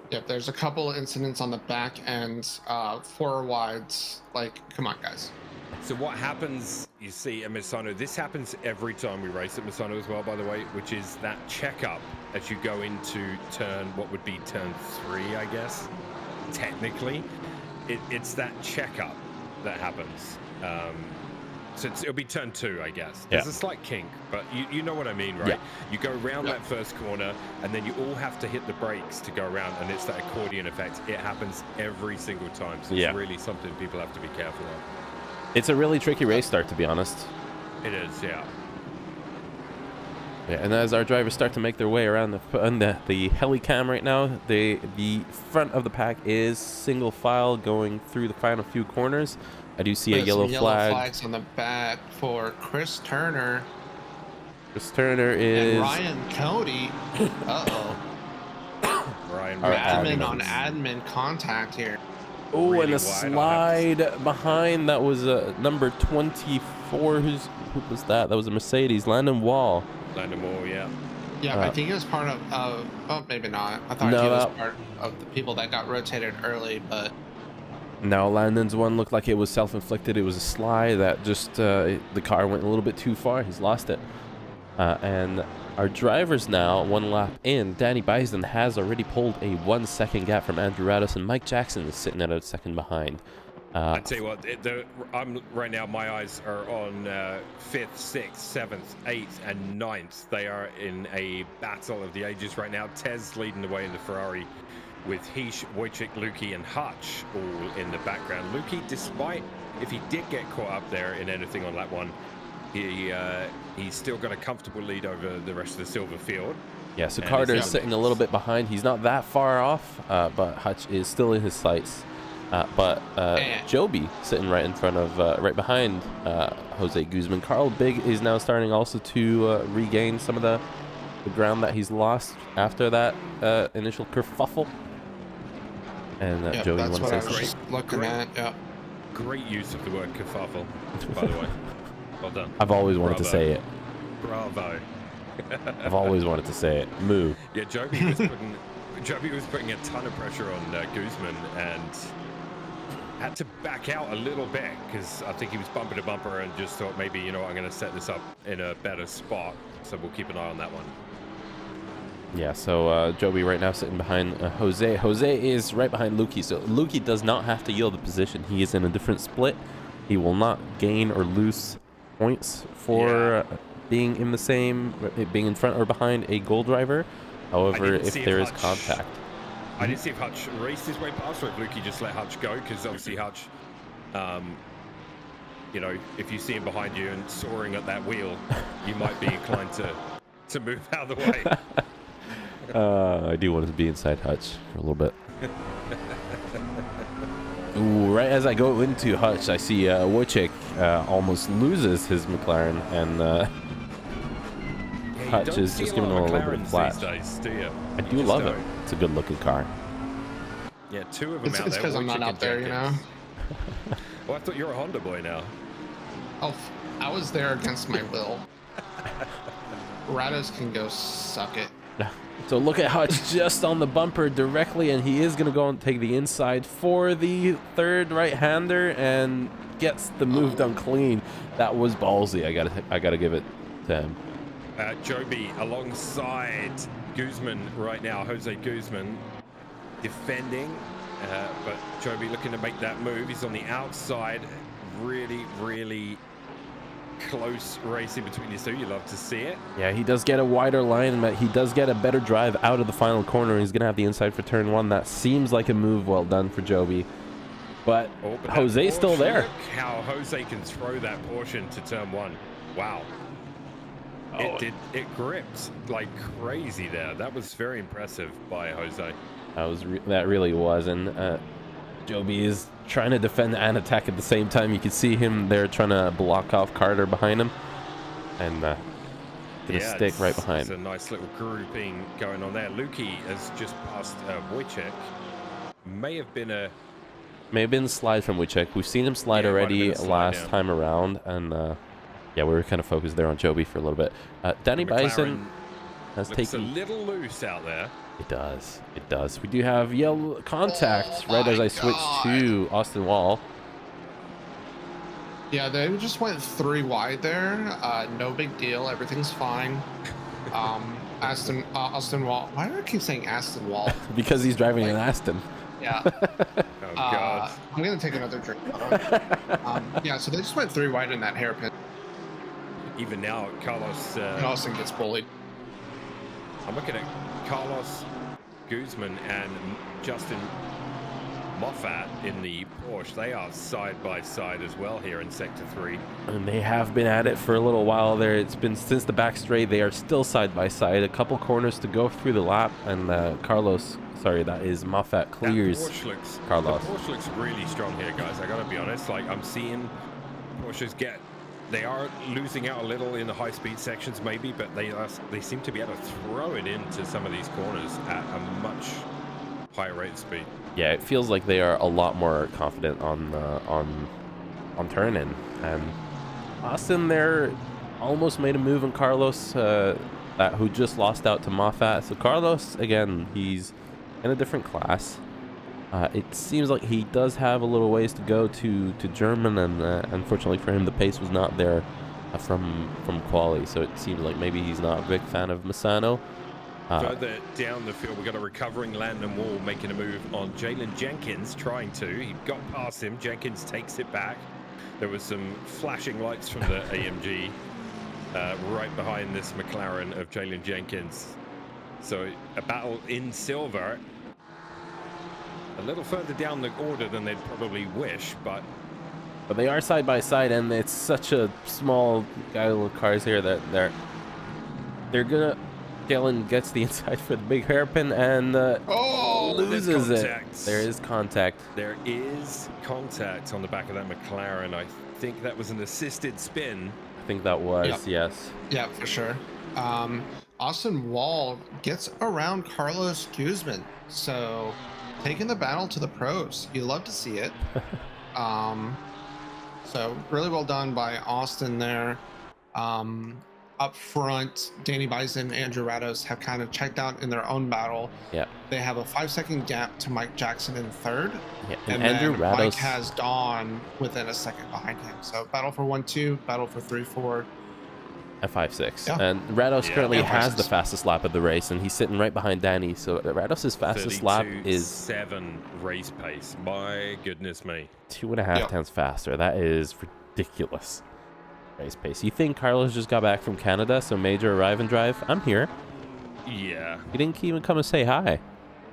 C: Yep, there's a couple of incidents on the back end, 4 wides. Like, come on, guys.
D: So what happens, you see, at Misano, this happens every time we race at Misano as well, by the way, which is that checkup as you go into what would be turn 3, I guess, technically. It's that checkup that happens. So it'll be turn 2, I guess. There's a slight kink, but you know what I mean, right?
A: Yeah.
D: You go around that first corner, and then you all have to hit the brakes to go around, and it's that accordion effect. It happens every single time, so it's really something people have to be careful of.
A: It's a really tricky race start, to be honest.
D: It is, yeah.
A: Yeah, and as our drivers start to make their way around the heli cam right now, the front of the pack is single file going through the final few corners. I do see a yellow flag.
C: Flags on the back for Chris Turner.
A: Chris Turner is...
C: And Ryan Cody. Uh-oh.
D: Ryan
C: Admin on admin contact here.
A: Oh,
D: really
A: and a
D: wide,
A: slide behind. That was number 24. Who was that? That was a Mercedes. Landon Wall.
D: Landon Wall, yeah.
C: Yeah, I think he was part of... oh, maybe not. I thought he was part of the people that got rotated early, but...
A: Now, Landon's one looked like it was self-inflicted. It was a slide that just... the car went a little bit too far. He's lost it. And our drivers now, 1 lap in, Danny Bison has already pulled a 1 second gap from Andrew Rados, and Mike Jackson is sitting at a second behind.
D: I tell you what, I'm right now. My eyes are on 5th, 6th, 7th, 8th, and 9th. They are in a battle of the ages right now. Tez leading the way in the Ferrari, with Heesh, Wojcik, Lukey, and Hutch all in the background. Lukey, despite if he did get caught up there in anything on lap 1, he's still got a comfortable lead over the rest of the silver field.
A: Yeah, so Carter is sitting a little bit behind. He's not that far off, but Hutch is still in his sights. But Joby sitting right in front of, right behind Jose Guzman. Carl Big is now starting also to regain some of the ground that he's lost after that initial kerfuffle. And Joby,
C: that's
A: you
C: what I
A: want to
C: was
A: say
C: just looking at. Yeah.
D: Great use of the word kerfuffle, by the way. Well done.
A: I've always wanted to say it.
D: Bravo.
A: I've always wanted to say it. Moo.
D: Yeah, Joby was putting a ton of pressure on Guzman and had to back out a little bit because I think he was bumper to bumper and just thought maybe, you know what, I'm going to set this up in a better spot. So we'll keep an eye on that one.
A: Yeah, so Joby right now sitting behind Jose. Jose is right behind Lukey, so Lukey does not have to yield the position. He is in a different split. He will not gain or lose points for being in the same, being in front or behind a goal driver. However, if there is contact.
D: I didn't see if Hutch raced his way past or if Lukey just let Hutch go, because obviously Hutch, you know, if you see him behind you and soaring at that wheel, you might be inclined to move out of the way.
A: I do want to be inside Hutch for a little bit. Ooh, right as I go into Hutch, I see Wojcik almost loses his McLaren, and Hutch is just giving him a little bit of flash.
D: Days, do you?
A: I do love it. It's a good looking car.
D: Yeah, 2 of them out there.
C: It's because I'm not out there, you know?
D: Well, I thought you were a Honda boy now.
C: Oh, I was there against my will. Rados can go suck it.
A: So look at Hutch just on the bumper directly, and he is going to go and take the inside for the third right-hander and gets the move done clean. That was ballsy. I gotta give it to him.
D: Joby alongside Guzman right now. Jose Guzman defending, but Joby looking to make that move. He's on the outside. Really, really close racing between these two. You love to see it.
A: Yeah, he does get a wider line, but he does get a better drive out of the final corner. He's going to have the inside for turn 1. That seems like a move well done for Joby. But Jose's still there.
D: Look how Jose can throw that Porsche into turn 1. Wow. It gripped like crazy there. That was very impressive by Jose.
A: That really was. And Joby is trying to defend and attack at the same time. You can see him there trying to block off Carter behind him, and gonna stick right behind.
D: It's a nice little grouping going on there. Lukey has just passed Wojcik. May have been a
A: slide from Wojcik. We've seen him slide already last time around, and yeah, we were kind of focused there on Joby for a little bit. Danny Bison has taken
D: a little loose out there.
A: It does. It does. We do have yellow contact right as I switch to Austin Wall.
C: Yeah, they just went 3 wide there. No big deal. Everything's fine. Austin Wall. Why do I keep saying Aston Wall?
A: Because he's driving an Aston.
C: Yeah.
D: Oh, God.
C: I'm going to take another drink. Yeah, so they just went 3 wide in that hairpin.
D: Even now, Carlos...
C: Austin gets bullied.
D: I'm looking at Carlos Guzman and Justin Moffat in the Porsche. They are side by side as well here in Sector 3.
A: And they have been at it for a little while there. It's been since the back straight. They are still side by side. A couple corners to go through the lap, and that is Moffat clears Carlos.
D: The Porsche looks really strong here, guys. I gotta be honest. Like, I'm seeing Porsches they are losing out a little in the high-speed sections, maybe, but they seem to be able to throw it into some of these corners at a much higher rate of speed.
A: Yeah, it feels like they are a lot more confident on turn-in. And Austin there almost made a move on Carlos, who just lost out to Moffat. So Carlos, again, he's in a different class. It seems like he does have a little ways to go to German, and unfortunately for him, the pace was not there from quali, so it seems like maybe he's not a big fan of Misano.
D: Further down the field, we've got a recovering Landon Wall making a move on Jalen Jenkins, trying to. He got past him. Jenkins takes it back. There was some flashing lights from the AMG right behind this McLaren of Jalen Jenkins. So a battle in silver. A little further down the order than they'd probably wish, but
A: they are side by side, and it's such a small little cars here that they're gonna. Dylan gets the inside for the big hairpin and loses it. There is contact.
D: There is contact on the back of that McLaren. I think that was an assisted spin.
A: I think that was, yes.
C: Yeah, for sure. Austin Wall gets around Carlos Guzman. So taking the battle to the pros. You love to see it. So really well done by Austin there. Up front, Danny Bison and Andrew Rados have kind of checked out in their own battle.
A: Yeah.
C: They have a 5-second gap to Mike Jackson in third.
A: Yeah.
C: And
A: Andrew
C: then
A: Rados
C: Mike has Dawn within a second behind him. So battle for 1-2, battle for 3-4.
A: at 5.6.
C: Yeah.
A: And Rados currently has
C: 5.6.
A: the fastest lap of the race, and he's sitting right behind Danny. So Rados' fastest lap is
D: 7 race pace. My goodness me.
A: 2.5 times faster. That is ridiculous. Race pace. You think Carlos just got back from Canada, so major arrive and drive? I'm here.
D: Yeah.
A: He didn't even come and say hi.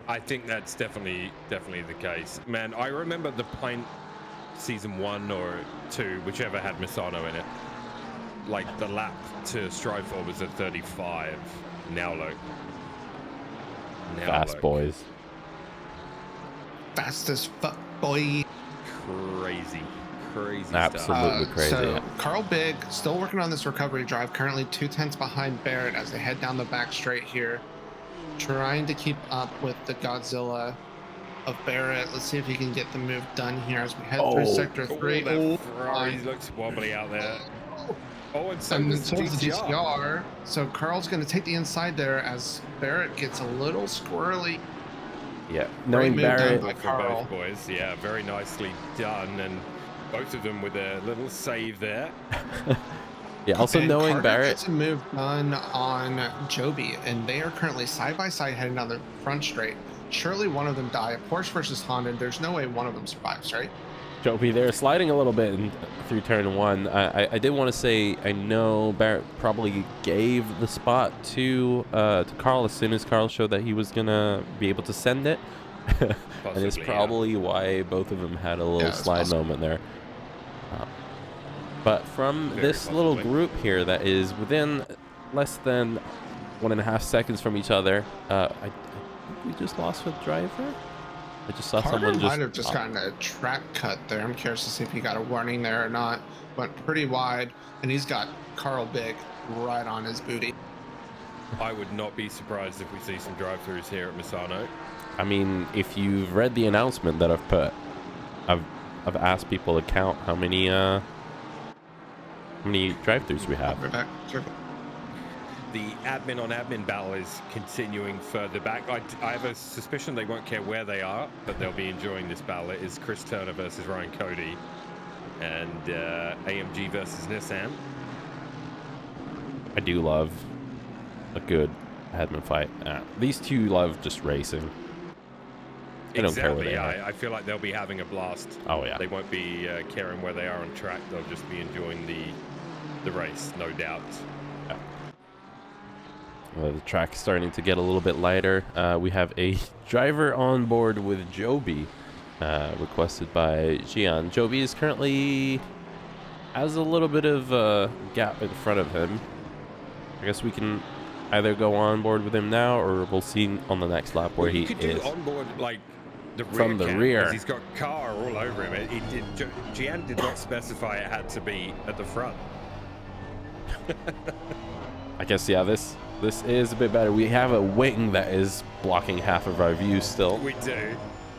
D: I think that's definitely the case. Man, I remember the Pint season 1 or 2, whichever had Misano in it. Like the lap to strive for was at 35. Now look.
A: Fast boys.
C: Fast as fuck, boy.
D: Crazy
A: Absolutely
D: stuff.
A: crazy.
C: So Carl Big still working on this recovery drive, currently 2/10 behind Barrett as they head down the back straight here, trying to keep up with the Godzilla of Barrett. Let's see if he can get the move done here as we head through sector 3.
D: That Ferrari looks wobbly out there. Oh, and so
C: And
D: does
C: so
D: the
C: does the
D: GTR.
C: GTR. So Carl's going to take the inside there as Barrett gets a little squirrely.
A: Yeah, knowing
C: move done
A: Barrett.
C: by
D: For
C: Carl.
D: both boys, yeah, very nicely done, and both of them with a little save there.
A: Yeah, also
C: And
A: knowing
C: Carter
A: Barrett.
C: gets a move done on Joby, and they are currently side by side heading down the front straight. Surely one of them die. Porsche versus Honda. There's no way one of them survives, right?
A: Joby there sliding a little bit through turn 1. I did want to say I know Barrett probably gave the spot to Carl as soon as Carl showed that he was gonna be able to send it. And it's
D: Possibly,
A: probably why both of them had a little
C: it's
A: slide
C: possible.
A: moment there. But from
D: Very
A: this little
D: possibly.
A: group here that is within less than 1.5 seconds from each other, I think we just lost a driver. I just saw
C: Carter
A: someone
C: might have just
A: oh,
C: gotten a track cut there. I'm curious to see if he got a warning there or not. Went pretty wide, and he's got Carl Big right on his booty.
D: I would not be surprised if we see some drive-throughs here at Misano.
A: I mean, if you've read the announcement that I've put, I've asked people to count how many drive-throughs we have.
C: Right back.
D: The admin on admin battle is continuing further back. I have a suspicion they won't care where they are, but they'll be enjoying this battle. It is Chris Turner versus Ryan Cody, and AMG versus Nissan.
A: I do love a good admin fight. These two love just racing. They don't care where they are.
D: I feel like they'll be having a blast.
A: Oh yeah.
D: They won't be caring where they are on track. They'll just be enjoying the race, no doubt.
A: The track's starting to get a little bit lighter. We have a driver on board with Joby, requested by Gian. Joby is currently has a little bit of a gap in front of him. I guess we can either go on board with him now, or we'll see on the next lap where he
D: You could
A: is.
D: do on board like the rear
A: From the
D: cam,
A: rear.
D: 'cause he's got car all over him. Gian did not specify it had to be at the front.
A: I guess yeah. This is a bit better. We have a wing that is blocking half of our view still.
D: We do.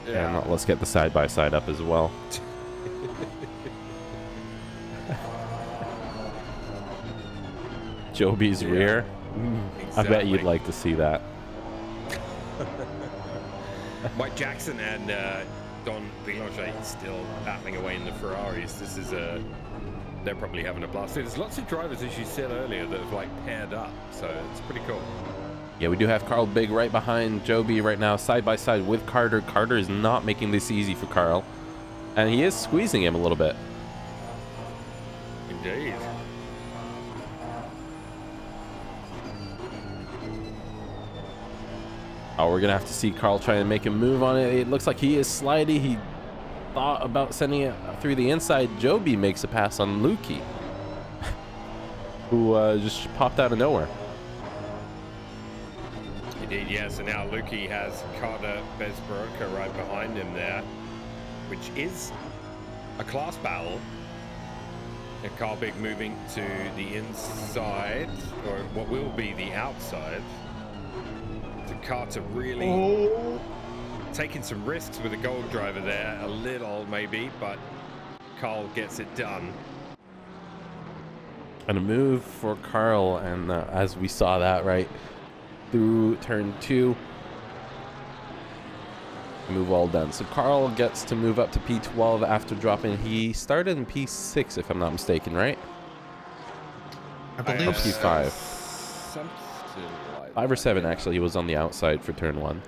A: And let's get the side by side up as well. Joby's rear. I bet you'd
D: Exactly.
A: like to see that.
D: Mike Jackson and Don Villeneuve still battling away in the Ferraris. This is they're probably having a blast. There's lots of drivers, as you said earlier, that have like paired up, so it's pretty cool.
A: Yeah, we do have Carl Big right behind Joby right now, side by side with Carter. Carter is not making this easy for Carl, and he is squeezing him a little bit.
D: Indeed.
A: Oh, we're gonna have to see Carl try and make a move on it. It looks like he is slidey. He thought about sending it through the inside. Joby makes a pass on Lukey, who just popped out of nowhere.
D: Indeed, yes. And now Lukey has Carter Bezbroka right behind him there, which is a class battle. And Carl Big moving to the inside, or what will be the outside. So Carter really taking some risks with a gold driver there, a little maybe, but Carl gets it done.
A: And a move for Carl, and as we saw that right through turn 2, move all done. So Carl gets to move up to P12 after dropping. He started in P6, if I'm not mistaken, right?
C: I believe
A: Or P5.
D: Something like
A: 5 or 7, actually. He was on the outside for turn 1.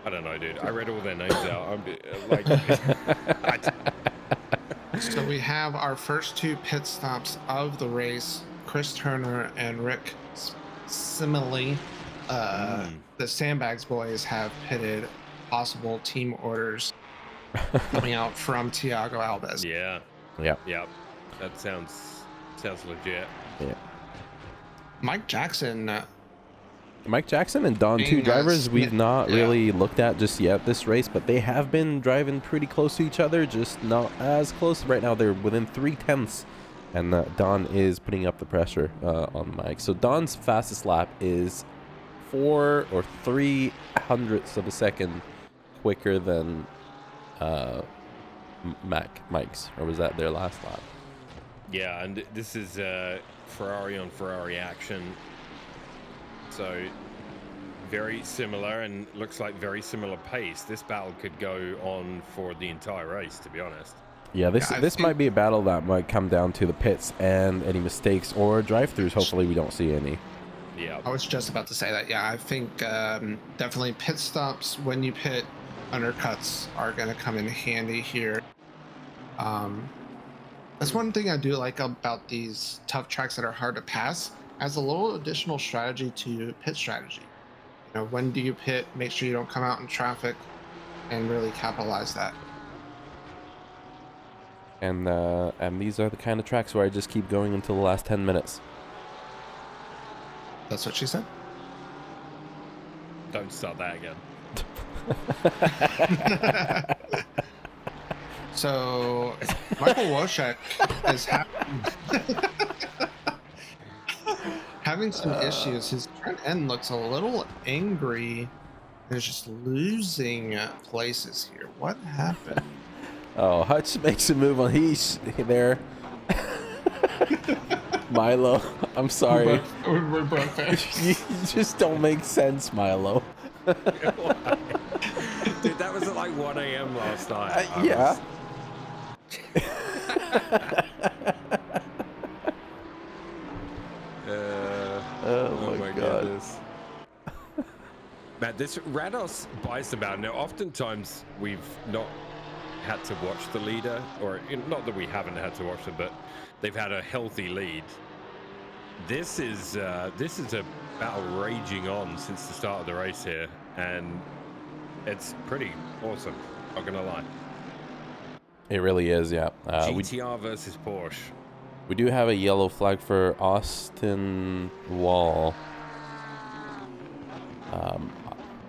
D: I don't know, dude. I read all their names out. I'm like,
C: So we have our first 2 pit stops of the race. Chris Turner and Rick Simile. The Sandbags boys have pitted. Possible team orders coming out from Tiago Alves.
D: yeah,
A: Yeah.
D: that sounds legit.
A: Yeah.
C: Mike Jackson.
A: Mike Jackson and Don, two drivers we've not really looked at just yet this race, but they have been driving pretty close to each other, just not as close. Right now they're within 0.3, and Don is putting up the pressure on Mike. So Don's fastest lap is 4 or 0.03 of a second quicker than Mike's, or was that their last lap?
D: Yeah, and this is Ferrari on Ferrari action. So very similar, and looks like very similar pace. This battle could go on for the entire race, to be honest.
A: Yeah, this might be a battle that might come down to the pits and any mistakes or drive-throughs. Hopefully we don't see any.
D: Yeah,
C: I was just about to say that. Yeah, I think definitely pit stops when you pit, undercuts are going to come in handy here. That's one thing I do like about these tough tracks that are hard to pass, as a little additional strategy to pit strategy. You know, when do you pit? Make sure you don't come out in traffic, and really capitalize that.
A: And these are the kind of tracks where I just keep going until the last 10 minutes.
C: That's what she said.
D: don't start that again.
C: So Michael Woshek is having some issues. His front end looks a little angry. He's just losing places here. What happened?
A: Oh, Hutch makes a move on he's there. Milo, I'm sorry.
C: We're both there.
A: You just don't make sense, Milo.
D: Dude, that was at like 1 a.m. last night.
A: Yeah.
D: Oh my goodness. Matt, this Rados buys about. Now, oftentimes we've not had to watch the leader, or not that we haven't had to watch them, but they've had a healthy lead. This is a battle raging on since the start of the race here, and it's pretty awesome. Not gonna lie.
A: It really is, yeah.
D: GTR versus Porsche.
A: We do have a yellow flag for Austin Wall.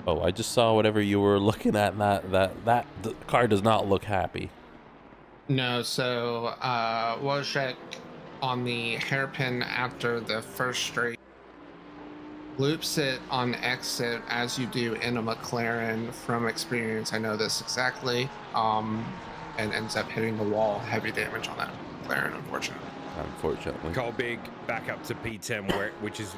A: Oh, I just saw whatever you were looking at. That the car does not look happy.
C: No, so Wojciech on the hairpin after the first straight loops it on exit, as you do in a McLaren. From experience, I know this exactly. And ends up hitting the wall. Heavy damage on that McLaren, unfortunately.
D: Carl Big back up to P10, which is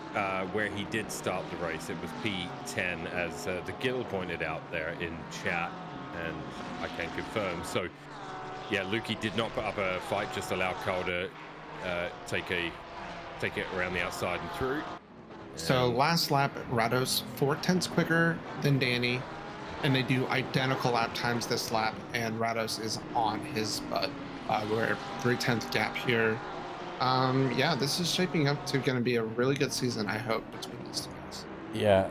D: where he did start the race. It was P10, as the Gill pointed out there in chat. and I can confirm. So, yeah, Lukey did not put up a fight, just allow Carl to take it around the outside and through.
C: So last lap, Rado's 4/10 quicker than Danny, and they do identical lap times this lap, and Rados is on his butt. We're 3/10 gap here. Yeah, this is shaping up to going to be a really good season, I hope, between these two guys.
A: Yeah,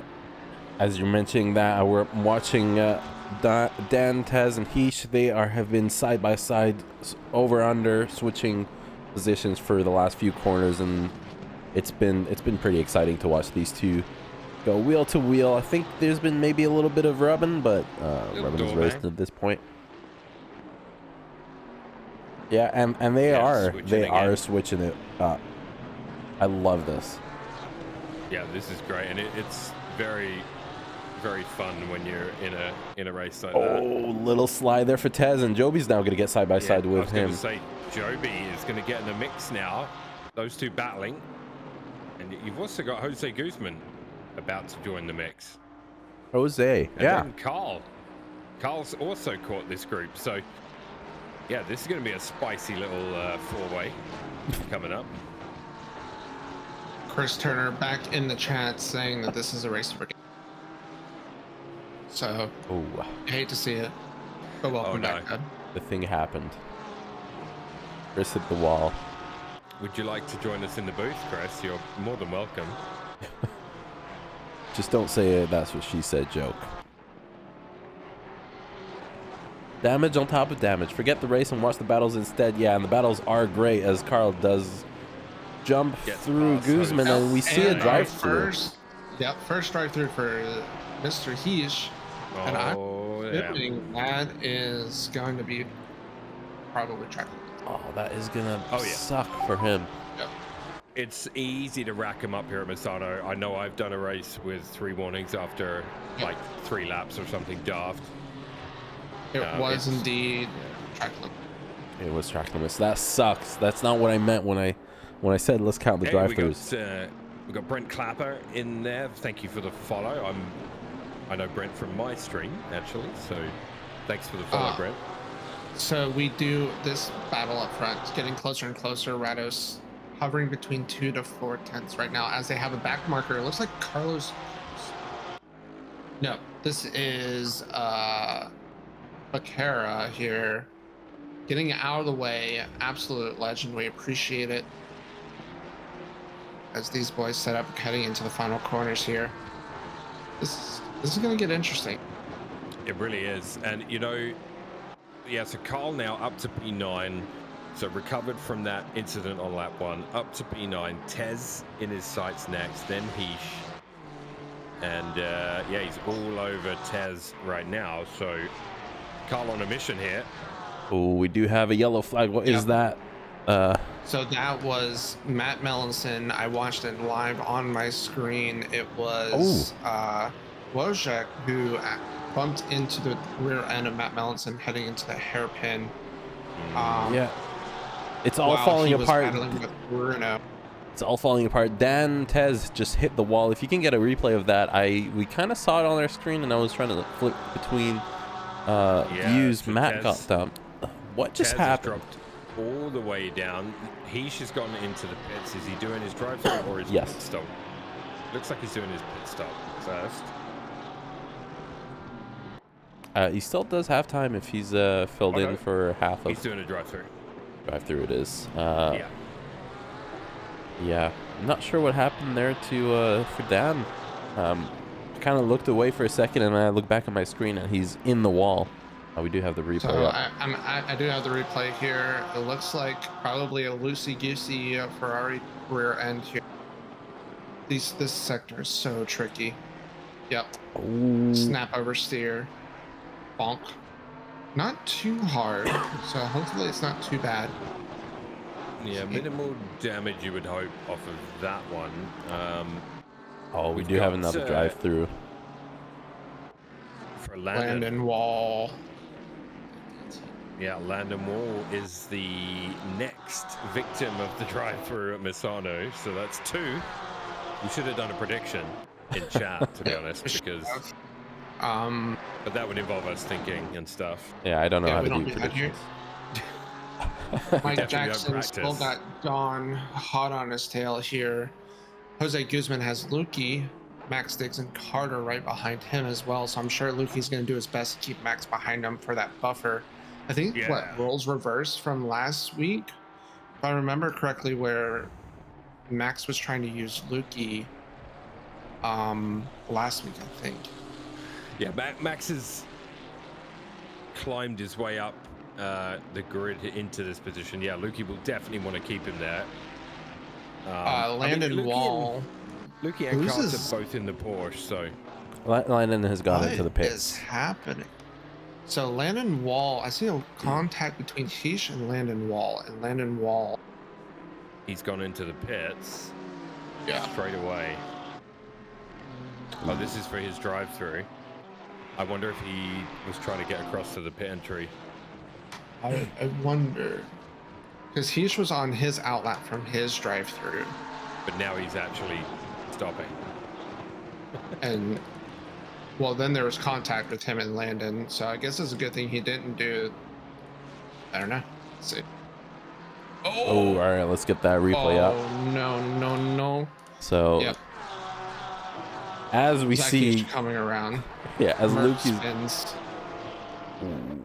A: as you're mentioning that, we're watching Dan, Tez, and Heesh. They have been side by side, over under, switching positions for the last few corners, and it's been pretty exciting to watch these two go wheel to wheel. I think there's been maybe a little bit of rubbing, but rubbing is roasted at this point. Yeah, and they are switching it up. I love this.
D: Yeah, this is great, and it's very, very fun when you're in a race like that.
A: Oh, little slide there for Tez, and Joby's now going to get side by side with him.
D: I was going to say, Joby is going to get in the mix now. Those two battling, and you've also got Jose Guzman about to join the mix.
A: Jose,
D: and
A: yeah.
D: Then Carl's also caught this group, so yeah, this is going to be a spicy little four-way coming up.
C: Chris Turner back in the chat saying that this is a race for. So, I hate to see it, but welcome back, Ed.
A: The thing happened. Chris hit the wall.
D: Would you like to join us in the booth, Chris? You're more than welcome.
A: Just don't say that's what she said joke. Damage on top of damage. Forget the race and watch the battles instead. Yeah, and the battles are great as Carl does jump through Guzman, and we see a drive-through.
C: First drive-through for Mr. Heesh. And I'm assuming that is going to be probably track.
A: Oh, that is gonna suck for him.
C: Yep.
D: It's easy to rack him up here at Misano. I know I've done a race with 3 warnings after like 3 laps or something daft.
C: It was indeed track limit.
A: It was track limits. That sucks. That's not what I meant when I said let's count the drive-throughs.
D: We got Brent Clapper in there. Thank you for the follow. I know Brent from my stream actually, so thanks for the follow, Brent.
C: So we do this battle up front. It's getting closer and closer. Rados hovering between 2 to 4/10 right now as they have a back marker. It looks like Carlos. No, this is Bacara here, getting out of the way. Absolute legend. We appreciate it. As these boys set up, heading into the final corners here. This is going to get interesting.
D: It really is, and you know, yeah. So Carl now up to P9. So recovered from that incident on lap 1, up to P9. Tez in his sights next, then Heesh. And yeah, he's all over Tez right now. So Carl on a mission here.
A: Oh, we do have a yellow flag. What is that?
C: So that was Matt Melanson. I watched it live on my screen. It was Wojciech who bumped into the rear end of Matt Melanson heading into the hairpin.
A: Yeah. It's all falling apart.
C: With Bruno.
A: It's all falling apart. Dan Tez just hit the wall. If you can get a replay of that, we kind of saw it on our screen, and I was trying to flip between views. So Matt got dumped. What just happened?
D: Dropped all the way down. Heesh has gotten into the pits. Is he doing his drive-through or his pit stop? Looks like he's doing his pit stop first.
A: He still does have time if he's filled in for half of.
D: He's doing a drive-through.
A: Drive-through it is. Yeah. I'm not sure what happened there for Dan. Kind of looked away for a second, and I look back at my screen, and he's in the wall. We do have the replay.
C: So I do have the replay here. It looks like probably a loosey-goosey Ferrari rear end here. This sector is so tricky. Yep.
A: Ooh.
C: Snap oversteer. Bonk. Not too hard, so hopefully it's not too bad.
D: Yeah, minimal damage you would hope off of that one.
A: We do have another drive-through.
D: For
C: Landon Wall.
D: Yeah, Landon Wall is the next victim of the drive-through at Misano, so that's 2. We should have done a prediction in chat, to be honest, because But that would involve us thinking and stuff.
A: Yeah, I don't know
C: Yeah,
A: how
C: we
A: to
C: don't
A: do
C: do that here.
A: predictions.
C: Mike
D: Definitely don't
C: Jackson still
D: practice.
C: got Don hot on his tail here. Jose Guzman has Lukey, Max Diggs, and Carter right behind him as well. So I'm sure Lukey's going to do his best to keep Max behind him for that buffer. I think
D: Yeah.
C: roles reversed from last week, if I remember correctly, where Max was trying to use Lukey last week, I think.
D: Yeah, Max has climbed his way up the grid into this position. Yeah, Lukey will definitely want to keep him there.
C: Landon Wall.
D: Lukey and
C: Who's
D: Carter
C: this-
D: both in the Porsche, so
A: Landon has gone
C: What
A: into the
C: is
A: pits.
C: happening? So Landon Wall, I see a contact between Heish and Landon Wall.
D: he's gone into the pits
C: Yeah.
D: straight away. Oh, this is for his drive-through. I wonder if he was trying to get across to the pit entry.
C: I wonder. Because Heish was on his outlet from his drive-through.
D: But now he's actually stopping.
C: And, well, then there was contact with him and Landon. So I guess it's a good thing he didn't do. I don't know. Let's see.
A: Oh, all right. Let's get that replay up.
C: Oh, no.
A: So,
C: Yep.
A: as we
C: Zach
A: see,
C: Heish coming around.
A: yeah, as
C: Merc
A: Lukey's.
C: spins.
A: Ooh.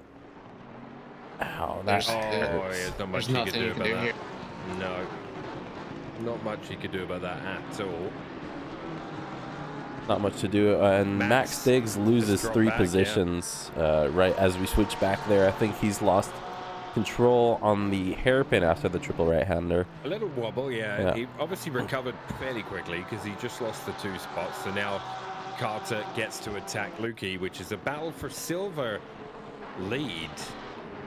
A: Ow, that
C: There's-
D: Oh,
A: hurts.
D: there's not much
C: There's
D: he
C: nothing
D: could do
C: you can
D: about
C: do
D: that.
C: here.
D: No. Not much he could do about that at all.
A: Not much to do. And Max Diggs loses
D: drop
A: 3
D: back, yeah.
A: positions right as we switch back there. I think he's lost control on the hairpin after the triple right-hander.
D: A little wobble, yeah.
A: Yeah.
D: He obviously recovered fairly quickly because he just lost the 2 spots. So now Carter gets to attack Lukey, which is a battle for silver lead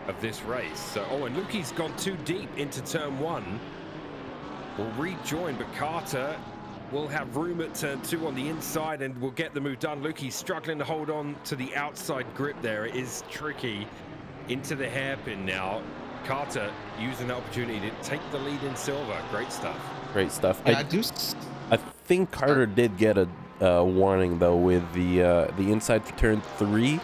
D: of this race. So, oh, and Lukey's gone too deep into turn 1. Will rejoin, but Carter will have room at turn 2 on the inside and will get the move done. Lukey's struggling to hold on to the outside grip there. It is tricky. Into the hairpin now. Carter using the opportunity to take the lead in silver. Great stuff.
A: Great stuff.
C: Yeah,
A: I think Carter did get a warning though with the inside for turn 3.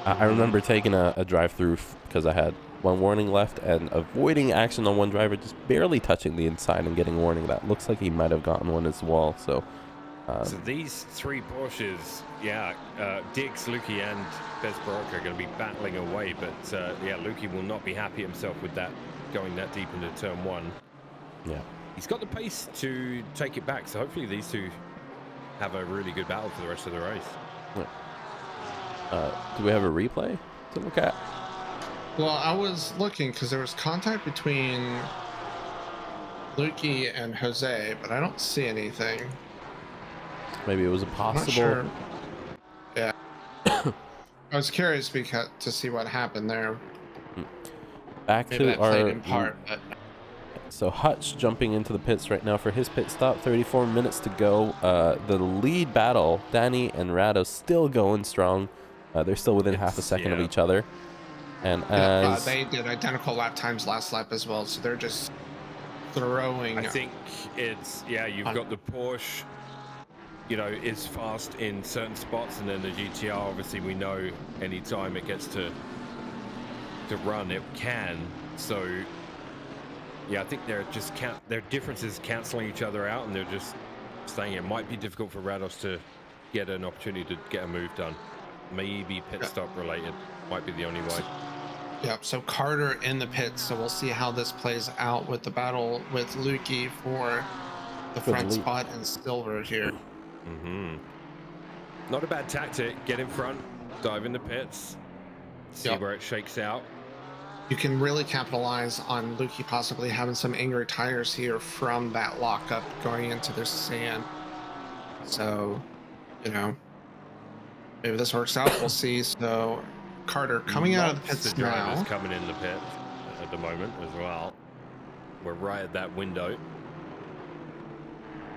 A: I remember taking a drive-through because I had 1 warning left and avoiding action on 1 driver, just barely touching the inside and getting a warning. That looks like he might have gotten one as well. So
D: these 3 Porsches, yeah, Diggs, Lukey, and Bez Baroka are going to be battling away. But yeah, Lukey will not be happy himself with that going that deep into turn 1.
A: yeah.
D: He's got the pace to take it back. So hopefully these 2 have a really good battle for the rest of the race.
A: Do we have a replay to look at?
C: Well, I was looking because there was contact between Lukey and Jose, but I don't see anything.
A: Maybe it was a
C: I'm
A: possible.
C: not sure. Yeah. I was curious to see what happened there.
A: Back
C: Maybe
A: to
C: that played
A: our
C: in part, but
A: So Hutch jumping into the pits right now for his pit stop. 34 minutes to go. The lead battle, Danny and Rado still going strong. They're still within half a second of
D: yeah.
A: each other. And
C: yeah,
A: as
C: they did identical lap times last lap as well, so they're just throwing.
D: I think it's, yeah, you've got the Porsche, you know, is fast in certain spots, and then the GTR, obviously we know anytime it gets to run, it can. So yeah, I think they're just their differences canceling each other out, and they're just saying it might be difficult for Rados to get an opportunity to get a move done. Maybe pit stop related might be the only way.
C: Yep, so Carter in the pits, so we'll see how this plays out with the battle with Lukey for the
A: For the
C: front
A: lead.
C: spot and silver here.
D: Not a bad tactic. Get in front, dive in the pits, see
C: Yep.
D: where it shakes out.
C: You can really capitalize on Lukey possibly having some angry tires here from that lockup going into the sand. So, you know, maybe this works out. We'll see. So Carter coming out of the
D: Lots
C: pits
D: drivers
C: now.
D: coming in the pit at the moment as well. We're right at that window.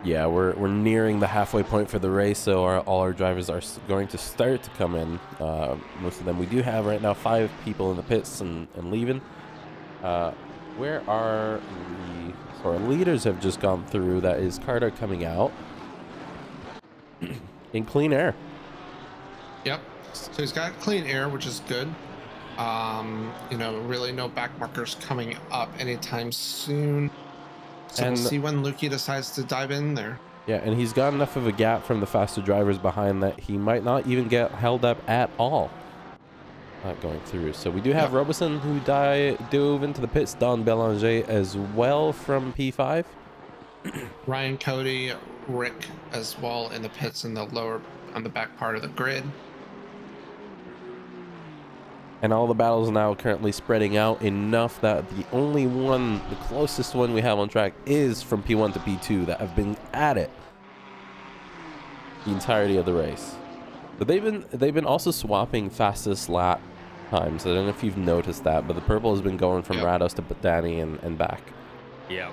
A: yeah, we're nearing the halfway point for the race, so all our drivers are going to start to come in. Most of them. We do have right now 5 people in the pits and leaving. Where are we? So our leaders have just gone through. That is Carter coming out in clean air.
C: Yep. So he's got clean air, which is good. You know, really no back markers coming up anytime soon. So
A: And
C: we'll see when Lukey decides to dive in there.
A: yeah, and he's got enough of a gap from the faster drivers behind that he might not even get held up at all. Not going through. So we do have Robeson who dove into the pits. Don Belanger as well from P5.
C: Ryan Cody, Rick as well in the pits in the lower on the back part of the grid.
A: And all the battles now currently spreading out enough that the only one, the closest one we have on track is from P1 to P2 that have been at it the entirety of the race. But they've been also swapping fastest lap times. I don't know if you've noticed that, but the purple has been going from Rados to Danny and back.
D: Yeah.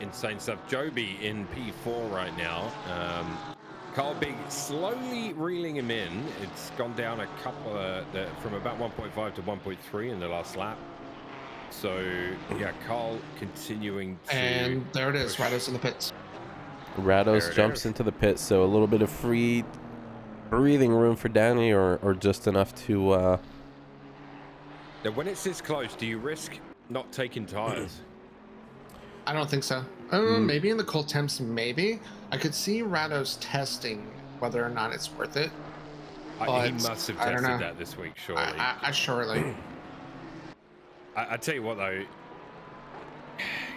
D: Insane stuff. Joby in P4 right now. Carl Big slowly reeling him in. It's gone down a couple from about 1.5 to 1.3 in the last lap. So yeah, Carl continuing to.
C: And there it is, Rados in the pits.
A: Rados jumps into the pit, so a little bit of free breathing room for Danny, or just enough to.
D: Now, when it's this close, do you risk not taking tires?
C: I don't think so. Maybe in the cold temps, maybe. I could see Rados testing whether or not it's worth it.
D: He must have tested that this week, surely.
C: I surely.
D: I tell you what, though,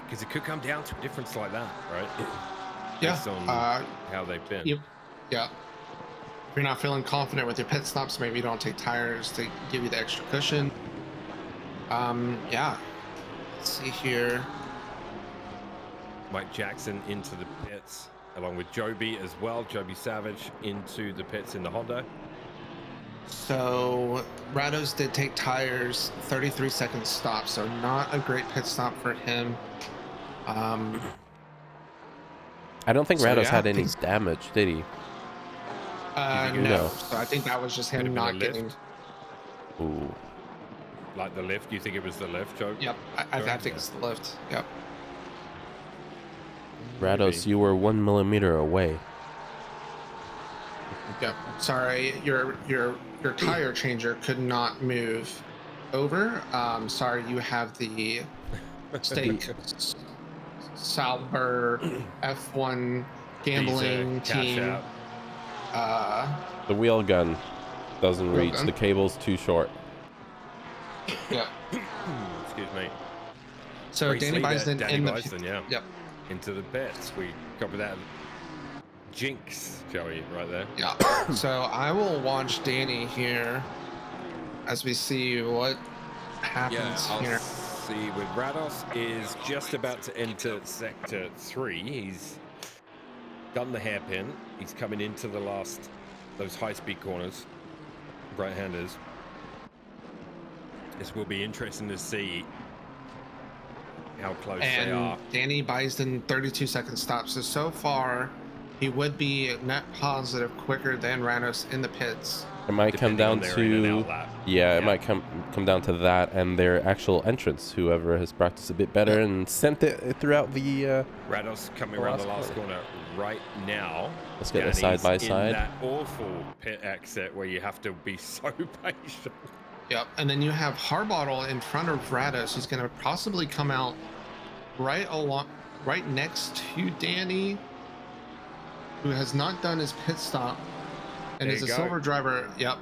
D: because it could come down to a difference like that, right? Based on how they've been.
C: Yep. Yeah. If you're not feeling confident with your pit stops, maybe you don't take tires to give you the extra cushion. Yeah. Let's see here.
D: Mike Jackson into the pits, along with Joby as well. Joby Savage into the pits in the Honda.
C: So Rados did take tires, 33-second stop, so not a great pit stop for him.
A: I don't think Rados had any damage, did he?
C: No. So I think that was just him not getting.
A: Ooh.
D: Like the lift? You think it was the lift, Joe?
C: Yep, I think it's the lift. Yep.
A: Rados, you were 1 millimeter away.
C: Yep. Sorry, your tire changer could not move over. Sorry, you have the Stake Sauber F1 gambling team.
A: The wheel gun doesn't reach. The cable's too short.
C: Yeah.
D: Excuse me.
C: So Danny Bison in the
D: Bison,
C: Yep.
D: Into the pits. We covered that. Jinx, Joey, right there.
C: Yeah. So I will watch Danny here as we see what happens here.
D: See, with Rados is just about to enter sector 3. He's done the hairpin. He's coming into the last, those high-speed corners, right-handers. This will be interesting to see how close they are.
C: Danny Bison 32-second stop. So far, he would be net positive quicker than Rados in the pits.
A: It might come down to it might come down to that and their actual entrance. Whoever has practiced a bit better and sent it throughout the
D: Rados coming around the last corner right now.
A: Let's get a side by side.
D: In that awful pit exit where you have to be so patient.
C: Yep, and then you have Harbottle in front of Rados. He's going to possibly come out right next to Danny, who has not done his pit stop and is a silver driver. Yep.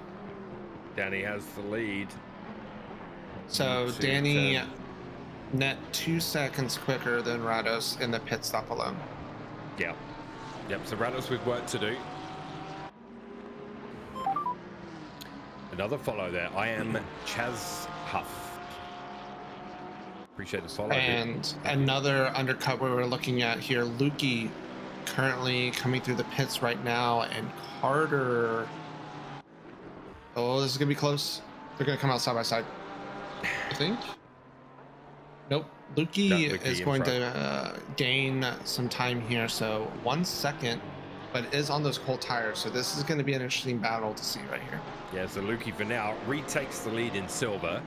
D: Danny has the lead.
C: So Danny net 2 seconds quicker than Rados in the pit stop alone.
D: Yep. So Rados with work to do. Another follow there. I am Chaz Huff. Appreciate the follow.
C: And another undercut we were looking at here. Lukey currently coming through the pits right now, and Carter. Oh, this is gonna be close. They're gonna come out side by side, I think. Nope. Lukey is going to gain some time here, so 1 second, but is on those cold tires. So this is going to be an interesting battle to see right here.
D: Yeah, so Lukey for now retakes the lead in silver.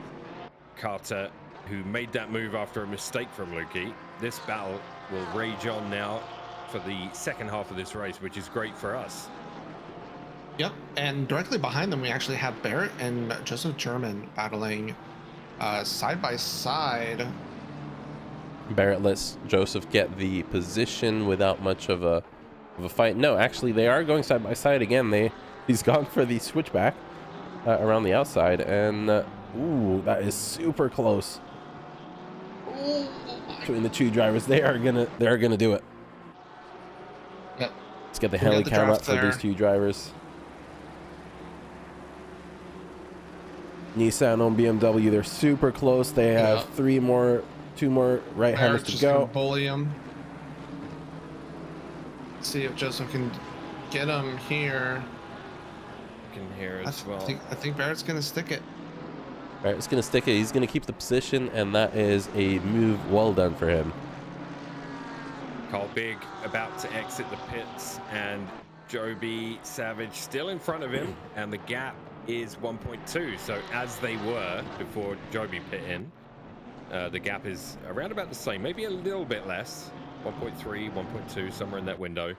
D: Carter, who made that move after a mistake from Lukey. This battle will rage on now for the second half of this race, which is great for us.
C: Yep, and directly behind them, we actually have Barrett and Joseph German battling side by side.
A: Barrett lets Joseph get the position without much of a fight. No, actually, they are going side by side again. He's gone for the switchback around the outside, and ooh, that is super close between the two drivers. They're gonna do it.
C: Yep.
A: Let's get the
C: We got
A: heli
C: the
A: cam up
C: draft
A: for these
C: there.
A: two drivers. Nissan on BMW, they're super close. They have two more right-handers
C: Barrett's
A: to
C: just gonna
A: go.
C: bully him. See if Joseph can get him here.
D: Can hear as well.
C: I think Barrett's gonna stick it.
A: Barrett's gonna stick it. He's gonna keep the position, and that is a move well done for him.
D: Carl Big about to exit the pits, and Joby Savage still in front of him, and the gap is 1.2. So as they were before Joby pit in, the gap is around about the same, maybe a little bit less, 1.3, 1.2, somewhere in that window.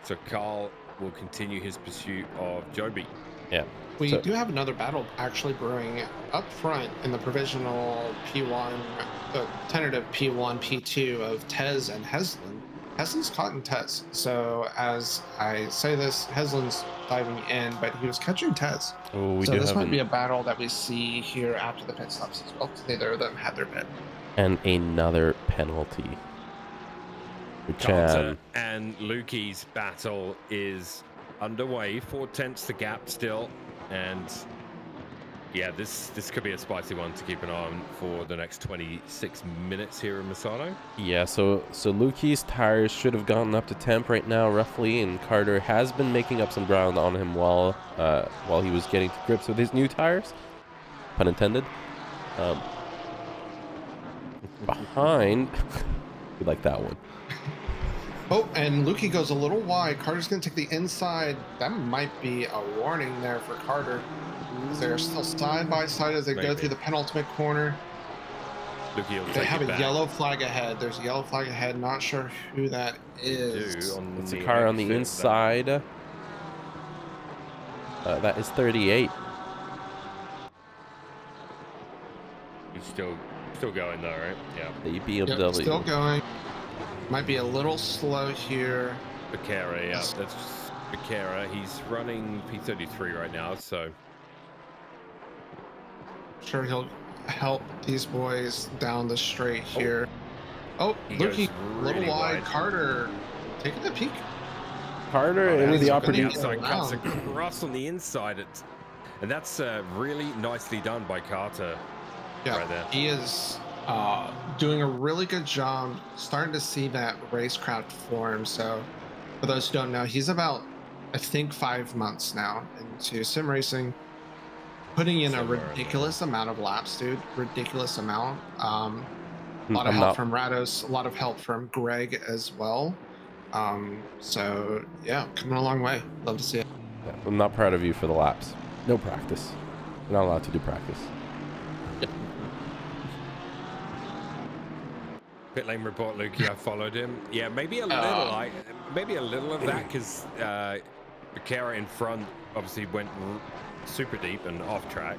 D: So Carl will continue his pursuit of Joby.
A: Yeah.
C: We do have another battle actually brewing up front in the provisional P1, the tentative P1, P2 of Tez and Heslin. Heslin's caught in Tez. So as I say this, Heslin's diving in, but he was catching Tez.
A: Oh,
C: So this might be a battle that we see here after the pit stops as well, because neither of them had their pit.
A: And another penalty.
D: Carter and Lukey's battle is underway. 4/10 the gap still, and yeah, this could be a spicy one to keep an eye on for the next 26 minutes here in Misano.
A: Yeah, so Lukey's tires should have gotten up to temp right now, roughly, and Carter has been making up some ground on him while he was getting to grips with his new tires, pun intended. Behind, we like that one.
C: Oh, and Lukey goes a little wide. Carter's going to take the inside. That might be a warning there for Carter. They're still side by side as they go through the penultimate corner.
D: Lukey will
C: They
D: take
C: have
D: it
C: a
D: back.
C: yellow flag ahead. There's a yellow flag ahead. Not sure who that is.
A: It's a car on the inside. That is 38.
D: He's still going though, right? Yeah.
A: The BMW.
C: Yep, still going. Might be a little slow here.
D: Becerra, yeah, that's Becerra. He's running P33 right now, so
C: Sure, he'll help these boys down the straight here. Oh,
D: he
C: Lukey,
D: goes
C: a little
D: really
C: wide.
D: wide.
C: Carter taking a peek.
A: Carter into
C: that's
A: the
C: gonna
A: opportunity.
C: be-
D: outside cuts
C: around.
D: across on the inside, and that's really nicely done by Carter.
C: Yeah,
D: Right there.
C: he is doing a really good job starting to see that racecraft form. So for those who don't know, he's about, I think, 5 months now into sim racing, putting in a
D: Somewhere in
C: ridiculous amount of laps, dude. Ridiculous amount. A lot of
A: I'm
C: help
A: not-
C: from Rados, a lot of help from Greg as well. So yeah, coming a long way. Love to see it.
A: I'm not proud of you for the laps. No practice. You're not allowed to do practice.
D: Pit lane report, Lukey. I followed him. Yeah, maybe a little. Maybe a little of that because Becerra in front obviously went super deep and off track.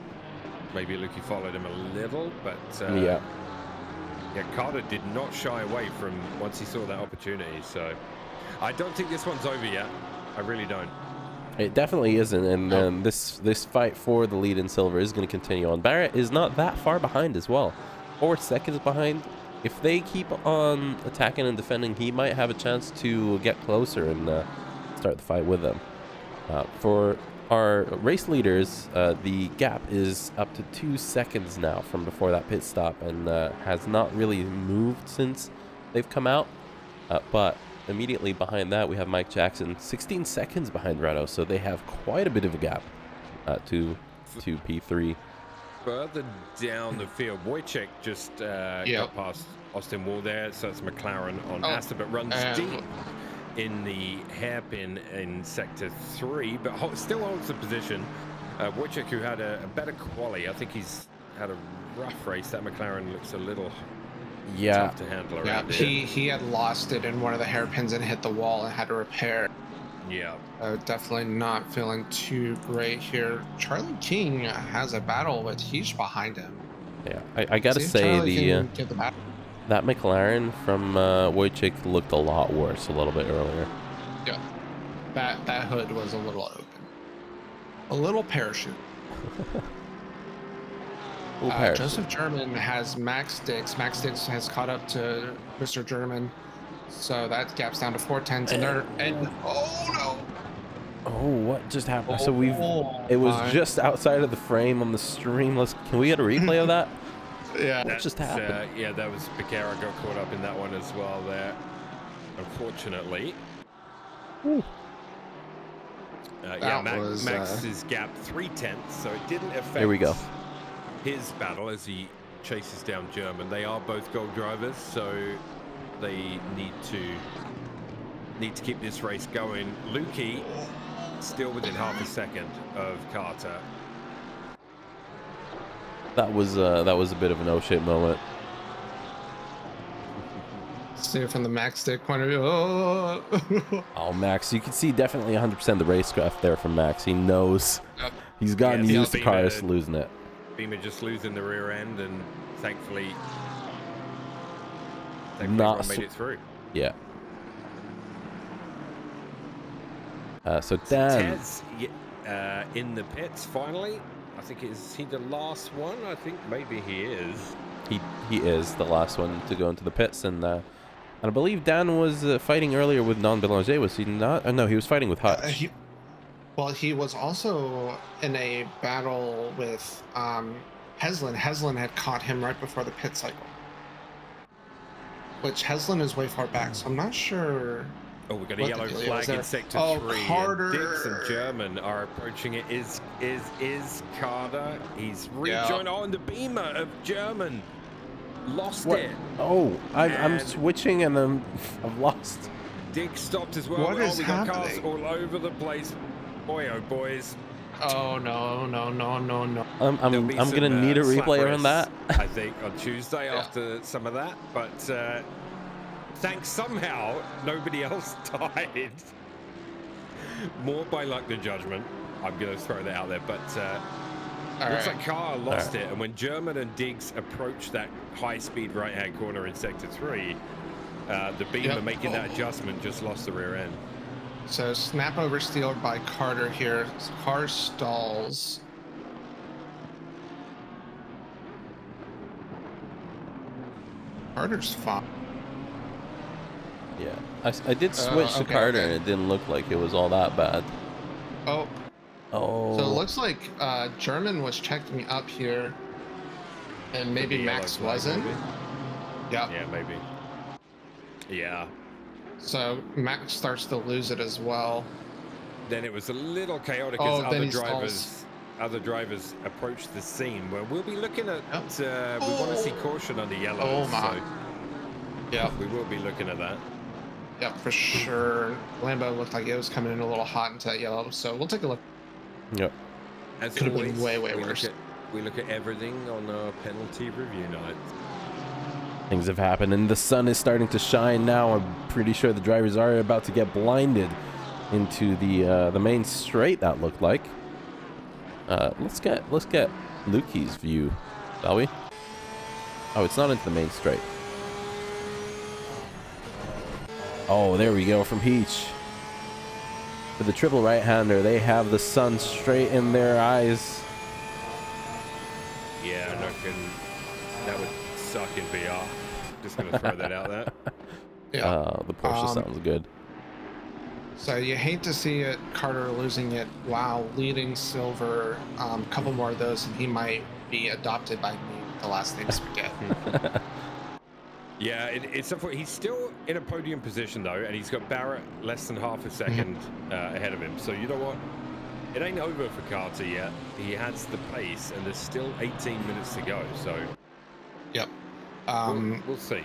D: Maybe Lukey followed him a little, but
A: Yeah.
D: Carter did not shy away from once he saw that opportunity. So I don't think this one's over yet. I really don't.
A: It definitely isn't, and this fight for the lead in silver is going to continue on. Barrett is not that far behind as well. 4 seconds behind. If they keep on attacking and defending, he might have a chance to get closer and start the fight with them. For our race leaders, the gap is up to 2 seconds now from before that pit stop, and has not really moved since they've come out. But immediately behind that, we have Mike Jackson, 16 seconds behind Renault, so they have quite a bit of a gap to P3.
D: Further down the field, Wojciech just got past Austin Wall there, so it's McLaren on Aston, but runs deep in the hairpin in sector 3, but still holds the position. Wojciech, who had a better quali, I think he's had a rough race. That McLaren looks a little tough to handle around here.
C: He had lost it in one of the hairpins and hit the wall and had to repair.
D: Yeah.
C: Definitely not feeling too great here. Charlie King has a battle with Heesh behind him.
A: Yeah, I gotta
C: See if
A: say
C: Charlie can get the battle.
A: that McLaren from Wojcik looked a lot worse a little bit earlier.
C: Yeah, that hood was a little open, a little parachute.
A: Little parachute.
C: Joseph German has Max Dix. Max Dix has caught up to Mr. German, so that gap's down to 410s, and oh no!
A: Oh, what just happened? So
C: Oh,
A: it was
C: my.
A: just outside of the frame on the stream. Can we get a replay of that?
C: Yeah.
A: What just happened?
D: Yeah, that was Becerra got caught up in that one as well there, unfortunately. Yeah, Max's gap 3/10, so it didn't affect
A: Here we go.
D: his battle as he chases down German. They are both gold drivers, so they need to keep this race going. Lukey still within half a second of Carter.
A: That was a bit of an oh shit moment.
C: See it from the Max Stick point of view. Oh,
A: Oh, Max, you can see definitely 100% the racecraft there from Max. He knows.
C: Yep.
A: He's gotten
D: Yeah,
A: used to cars losing it.
D: Beamer just losing the rear end, and thankfully
A: Not
D: Ron made it through.
A: Yeah. So Dan.
D: Tez in the pits finally. I think is he the last one? I think maybe he is.
A: He is the last one to go into the pits, and I believe Dan was fighting earlier with Non Belanger, was he not? No, he was fighting with Hutch.
C: He was also in a battle with Heslin. Heslin had caught him right before the pit cycle, which Heslin is way far back, so I'm not sure.
D: Oh, we got a yellow flag in sector 3.
C: Carter.
D: And Dix and German are approaching it. Is Carter? He's rejoined. Oh, and the Beamer of German lost it.
A: Oh, I'm switching and I've lost.
D: Dix stopped as well.
C: What is
D: we got
C: happening?
D: cars all over the place. Boy, oh boys.
C: Oh no.
A: I'm gonna need a replay on that.
D: I think on Tuesday after some of that, but thanks somehow nobody else died. More by luck than judgment. I'm gonna throw that out there, but looks like Carr lost it, and when German and Diggs approached that high-speed right-hand corner in sector 3, the Beamer making that adjustment just lost the rear end.
C: So snap oversteered by Carter here. Car stalls. Carter's fine.
A: Yeah, I did switch to Carter, and it didn't look like it was all that bad.
C: Oh.
A: Oh.
C: So it looks like German was checking up here, and maybe Max wasn't.
D: Yeah. Yeah, maybe. Yeah.
C: So Max starts to lose it as well.
D: Then it was a little chaotic as other drivers approached the scene. Where we'll be looking at. We want to see caution on the yellow.
C: Oh my.
D: So
C: yeah,
D: we will be looking at that.
C: Yeah, for sure. Lambo looked like it was coming in a little hot into that yellow, so we'll take a look.
A: Yep.
D: As
C: could have been
D: always,
C: way worse.
D: We look at everything on our penalty review night.
A: Things have happened, and the sun is starting to shine now. I'm pretty sure the drivers are about to get blinded into the main straight. That looked like. Let's get Lukey's view, shall we? Oh, it's not into the main straight. Oh, there we go from Peach. For the triple right-hander, they have the sun straight in their eyes.
D: Yeah, that would suck in VR. Just gonna throw that out there.
C: Yeah.
A: The Porsche sounds good.
C: So you hate to see it, Carter losing it while leading silver. A couple more of those, and he might be adopted by me. The last names we get.
D: Yeah, he's still in a podium position though, and he's got Barrett less than half a second ahead of him. So you know what? It ain't over for Carter yet. He has the pace, and there's still 18 minutes to go. So,
C: yep.
D: We'll see.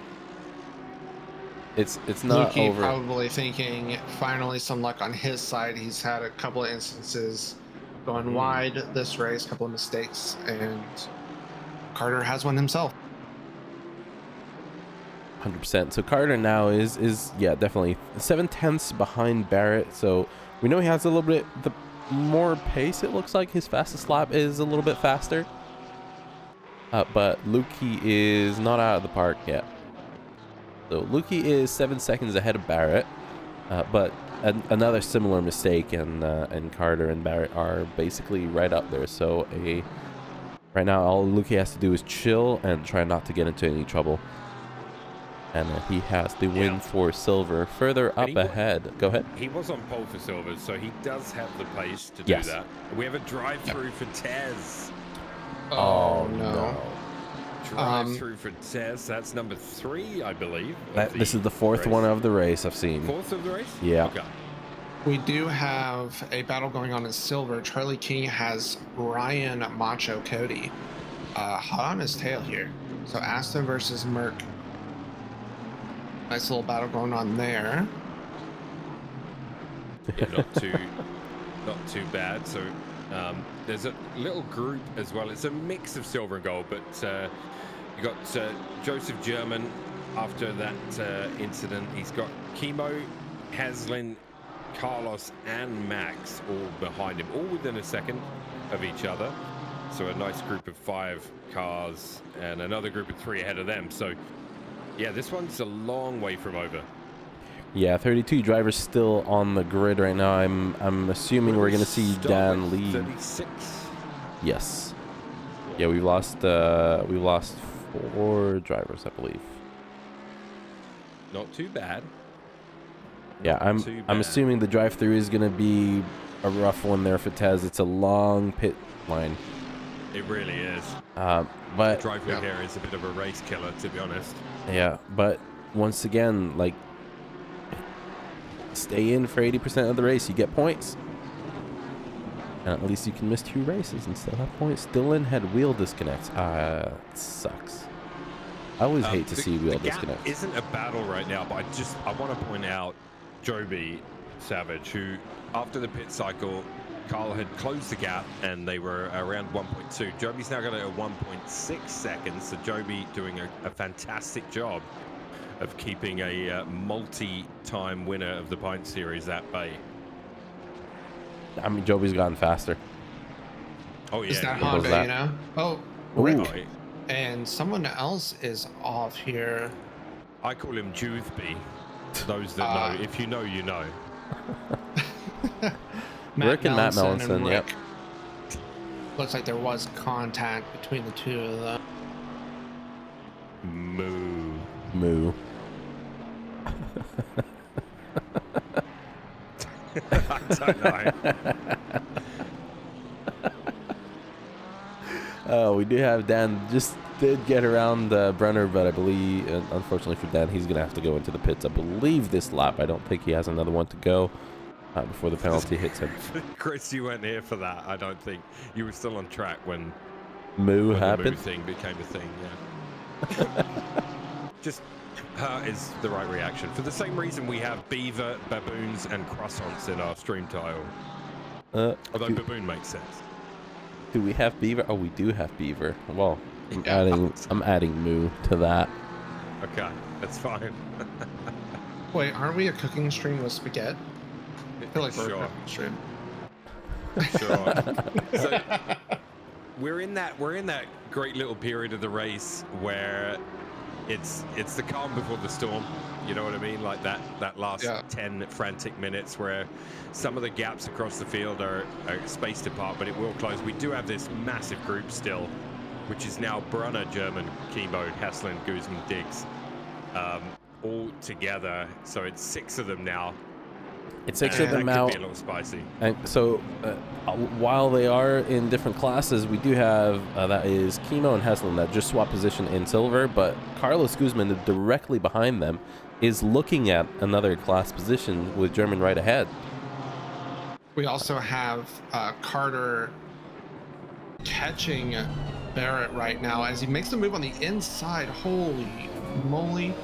A: It's not
C: Lukey
A: over.
C: Probably thinking finally some luck on his side. He's had a couple of instances going wide this race, a couple of mistakes, and Carter has one himself.
A: 100%. So Carter now is yeah, definitely 7/10 behind Barrett. So we know he has a little bit the more pace. It looks like his fastest lap is a little bit faster. But Lukey is not out of the park yet. So Lukey is 7 seconds ahead of Barrett. But another similar mistake, and Carter and Barrett are basically right up there. So right now all Lukey has to do is chill and try not to get into any trouble. And he has the win for silver. Further up ahead. Go ahead.
D: He was on pole for silver, so he does have the pace to do that. We have a drive-through for Tez.
C: Oh no.
D: Drive-through for Tez. That's number 3, I believe.
A: This is the 4th one of the race I've seen.
D: 4th of the race?
A: Yeah.
D: Okay.
C: We do have a battle going on in silver. Charlie King has Ryan Macho Cody hot on his tail here. So Aston versus Merc. Nice little battle going on there.
D: Yeah, not too bad. So there's a little group as well. It's a mix of silver and gold, but you got Joseph German after that incident. He's got Chemo, Haslin, Carlos, and Max all behind him, all within a second of each other. So a nice group of 5 cars and another group of 3 ahead of them. So yeah, this one's a long way from over.
A: Yeah, 32 drivers still on the grid right now. I'm assuming we're gonna see Dan lead.
D: 36.
A: Yes. Yeah, we've lost 4 drivers, I believe.
D: Not too bad.
A: Yeah, I'm assuming the drive-through is gonna be a rough one there for Tez. It's a long pit line.
D: It really is.
A: But
D: Drive-through here is a bit of a race killer, to be honest.
A: yeah, but once again, like, stay in for 80% of the race, you get points. And at least you can miss 2 races and still have points. Still in head wheel disconnects. It sucks. I always hate to see wheel disconnects.
D: It isn't a battle right now, but I want to point out Joby Savage, who after the pit cycle, Carl had closed the gap and they were around 1.2. Joby's now got it at 1.6 seconds. So Joby doing a fantastic job of keeping a multi-time winner of the Pint Series at bay.
A: I mean, Joby's gotten faster.
D: Oh yeah,
C: Is that
A: What was
C: Honda,
A: that?
C: you know? Oh,
A: Ooh.
C: Rick. And someone else is off here.
D: I call him Jewthby. Those that know, if you know, you know.
A: Rick and Matt Melanson,
C: and
A: yep.
C: Rick. Looks like there was contact between the 2 of them.
A: Moo.
D: I don't know.
A: Oh, we do have Dan. Just did get around Brenner, but I believe, unfortunately for Dan, he's gonna have to go into the pits. I believe this lap. I don't think he has another one to go before the penalty hits him.
D: Chris, you weren't here for that. I don't think you were still on track when
A: Moo
D: the
A: happened.
D: Moo thing became a thing. Yeah. Just is the right reaction for the same reason we have beaver, baboons, and croissants in our stream title. Although baboon makes sense.
A: Do we have beaver? Oh, we do have beaver. Well, I'm adding Moo to that.
D: Okay, that's fine.
C: Wait, aren't we a cooking stream with spaghetti? I feel like we're a
D: Sure.
C: cooking stream.
D: Sure. So we're in that great little period of the race where it's the calm before the storm. You know what I mean? Like that last 10 frantic minutes where some of the gaps across the field are spaced apart, but it will close. We do have this massive group still, which is now Brunner, German, Chemo, Haslin, Guzman, Diggs, all together. So it's 6 of them now.
A: It's 6 of them
D: that
A: out.
D: could be a little spicy.
A: And so, while they are in different classes, we do have that is Chemo and Heslin that just swap position in silver, but Carlos Guzman directly behind them is looking at another class position with German right ahead.
C: We also have Carter catching Barrett right now as he makes the move on the inside. Holy moly.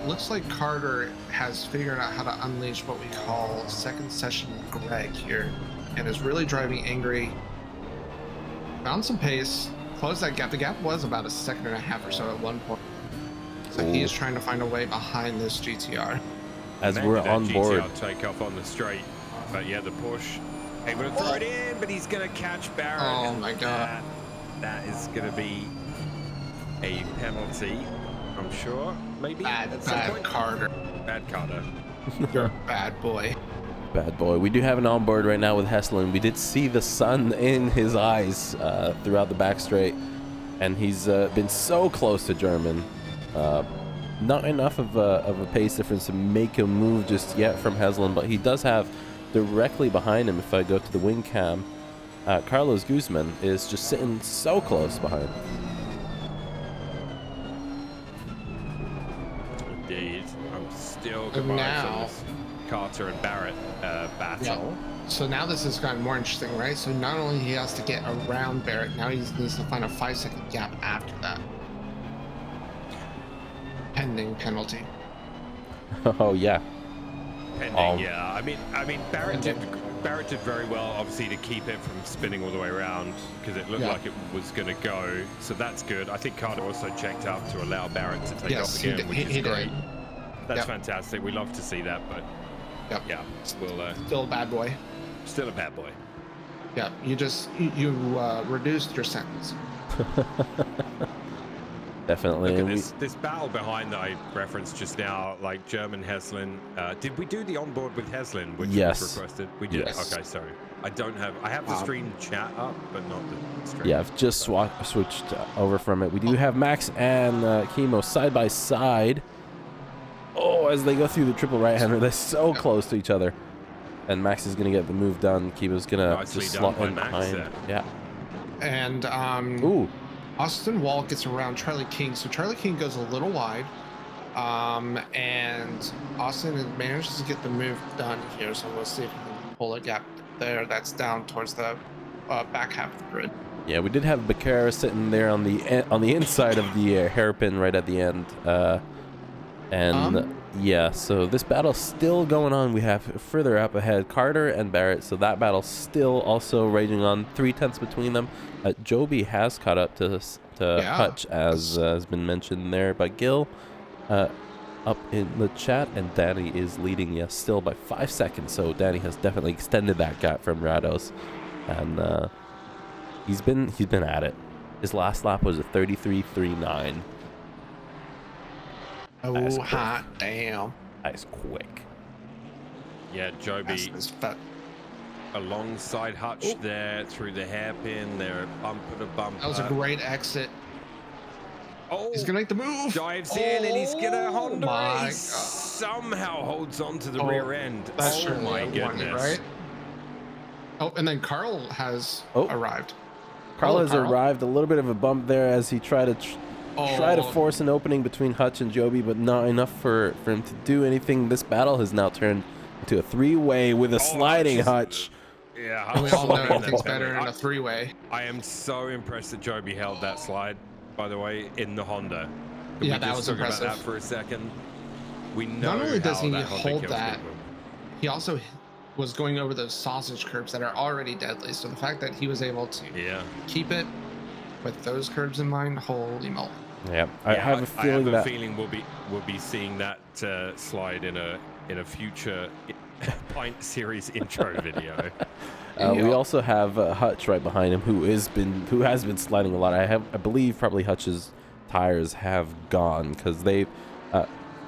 C: Looks like Carter has figured out how to unleash what we call second session Greg here and is really driving angry. Found some pace, closed that gap. The gap was about 1.5 seconds or so at one point. So he's trying to find a way behind this GTR.
A: As
D: Maybe
A: we're
D: that
A: on board.
D: GTR take off on the straight, but yeah, the push. Able to throw it in, but he's gonna catch Barrett.
C: Oh
D: and
C: my God.
D: That is gonna be a penalty, I'm sure. Maybe at some
C: Bad
D: point.
C: Carter.
D: Bad Carter.
C: You're a bad boy.
A: Bad boy. We do have an onboard right now with Heslin. We did see the sun in his eyes throughout the back straight, and he's been so close to German. Not enough of a pace difference to make him move just yet from Heslin, but he does have directly behind him. If I go to the wing cam, Carlos Guzman is just sitting so close behind.
D: Indeed. I'm still
C: And
D: goodbye
C: now-
D: from this Carter and Barrett battle.
C: So now this has gotten more interesting, right? So not only he has to get around Barrett, now he needs to find a 5-second gap after that. Pending penalty.
A: Oh yeah.
D: Pending, yeah. I mean, Barrett did very well, obviously, to keep it from spinning all the way around because it looked like it was going to go. So that's good. I think Carter also checked up to allow Barrett to take off again, which is great. That's fantastic. We love to see that, but yeah, we'll
C: Still a bad boy.
D: still a bad boy.
C: Yeah, you reduced your sentence.
A: Definitely.
D: Look at this battle behind that I referenced just now, like German Heslin. Did we do the onboard with Heslin, which was requested? We did.
A: Yes.
D: Okay, sorry. I have the stream chat up, but not the stream.
A: Yeah, I've just switched over from it. We do have Max and Chemo side by side. Oh, as they go through the triple right-hander, they're so close to each other. And Max is going to get the move done. Chemo's going to just slot in behind. Yeah.
C: And
A: Ooh.
C: Austin Wall gets around Charlie King, so Charlie King goes a little wide, and Austin manages to get the move done here. So we'll see if he can pull a gap there. That's down towards the back half of the grid.
A: Yeah, we did have Becerra sitting there on the inside of the hairpin right at the end, yeah. So this battle's still going on. We have further up ahead Carter and Barrett, so that battle's still also raging on. 3/10 between them. Joby has caught up to Hutch, as has been mentioned there by Gil up in the chat, and Danny is leading still by 5 seconds. So Danny has definitely extended that gap from Rados, and he's been at it. His last lap was a 33.39.
C: Oh, hot damn!
A: That's quick.
D: Yeah, Joby alongside Hutch there through the hairpin. They're bumper to bumper.
C: That was a great exit.
D: Oh,
C: he's gonna make the move.
D: Dives in and he's gonna Honda.
C: My
D: He somehow holds on to the rear end.
C: That's
D: oh my goodness!
C: Right? Oh, and then Carl has arrived.
A: Carl has arrived. A little bit of a bump there as he tried to force an opening between Hutch and Joby, but not enough for him to do anything. This battle has now turned into a three-way with a sliding Hutch.
D: Yeah,
C: and we all know everything's better in a three-way.
D: I am so impressed that Joby held that slide, by the way, in the Honda.
C: Can we just talk
D: about that for a second? We know
C: not only does he
D: that
C: hold that, he also was going over those sausage curbs that are already deadly. So the fact that he was able to keep it with those curbs in mind, holy moly.
A: Yeah, I have a feeling
D: we'll be seeing that slide in a future Pint Series intro video.
A: We also have Hutch right behind him, who has been sliding a lot. I believe probably Hutch's tires have gone because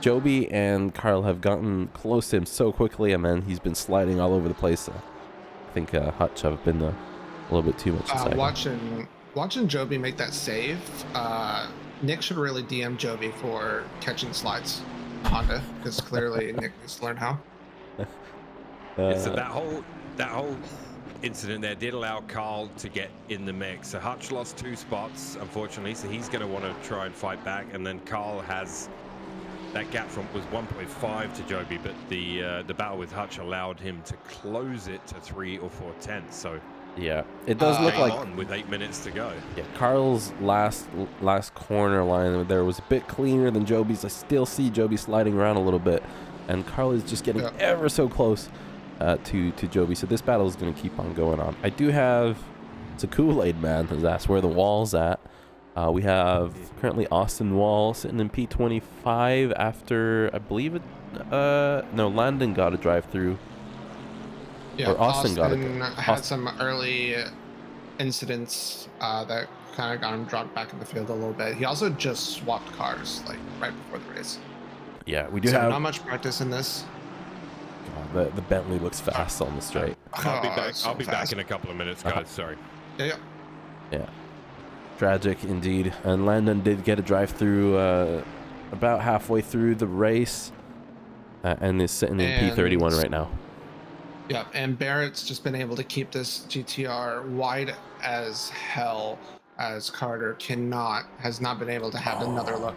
A: Joby and Carl have gotten close to him so quickly, and then he's been sliding all over the place. I think Hutch have been a little bit too much.
C: Watching Joby make that save, Nick should really DM Joby for catching slides Honda, because clearly Nick needs to learn how.
D: So that whole incident there did allow Carl to get in the mix. So Hutch lost 2 spots, unfortunately, so he's going to want to try and fight back. And then Carl has that gap was 1.5 to Joby, but the battle with Hutch allowed him to close it to 3 or 4/10. So
A: yeah, it does look like
D: on with 8 minutes to go.
A: Yeah, Carl's last corner line there was a bit cleaner than Joby's. I still see Joby sliding around a little bit, and Carl is just getting ever so close to Joby. So this battle is going to keep on going on. I do have, it's a Kool-Aid man has asked where the wall's at. We have currently Austin Wall sitting in P25 after, I believe it, no, Landon got a drive-through.
C: Yeah,
A: Or Austin got it.
C: had some early incidents that kind of got him dropped back in the field a little bit. He also just swapped cars like right before the race.
A: Yeah, we do
C: So
A: have...
C: not much practice in this.
A: The Bentley looks fast on the straight.
D: I'll be back.
C: So
D: I'll be back
C: fast.
D: in a couple of minutes, guys. Sorry.
C: Yeah.
A: Yeah. Tragic indeed. And Landon did get a drive-through about halfway through the race and is sitting in P31 right now.
C: Yeah, and Barrett's just been able to keep this GTR wide as hell, as Carter has not been able to have another look.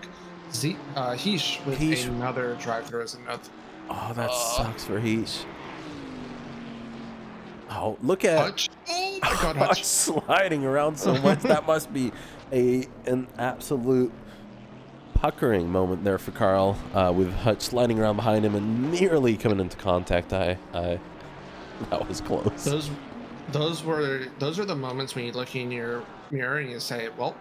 C: Heesh with another drive-through as another.
A: Oh, that sucks for Heesh. Oh, look at
C: Hutch. Oh my God, Hutch.
A: sliding around so much. That must be an absolute puckering moment there for Carl, with Hutch sliding around behind him and nearly coming into contact. That was close.
C: Those are the moments when you look in your mirror and you say, well,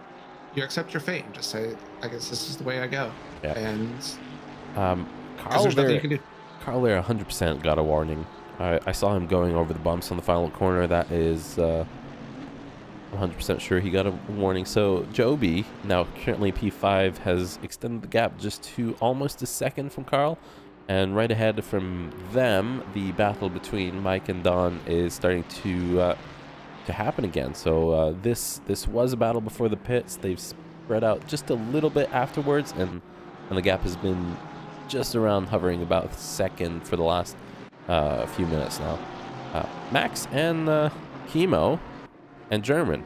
C: you accept your fate and just say, I guess this is the way I go.
A: Yeah.
C: And
A: Carl
C: there's nothing
A: there,
C: you can do.
A: Carl there 100% got a warning. I saw him going over the bumps on the final corner. That is 100% sure he got a warning. So Joby, now currently P5, has extended the gap just to almost a second from Carl. And right ahead from them, the battle between Mike and Don is starting to happen again. So this was a battle before the pits. They've spread out just a little bit afterwards, and the gap has been just around hovering about a second for the last few minutes now. Max and Chemo and German.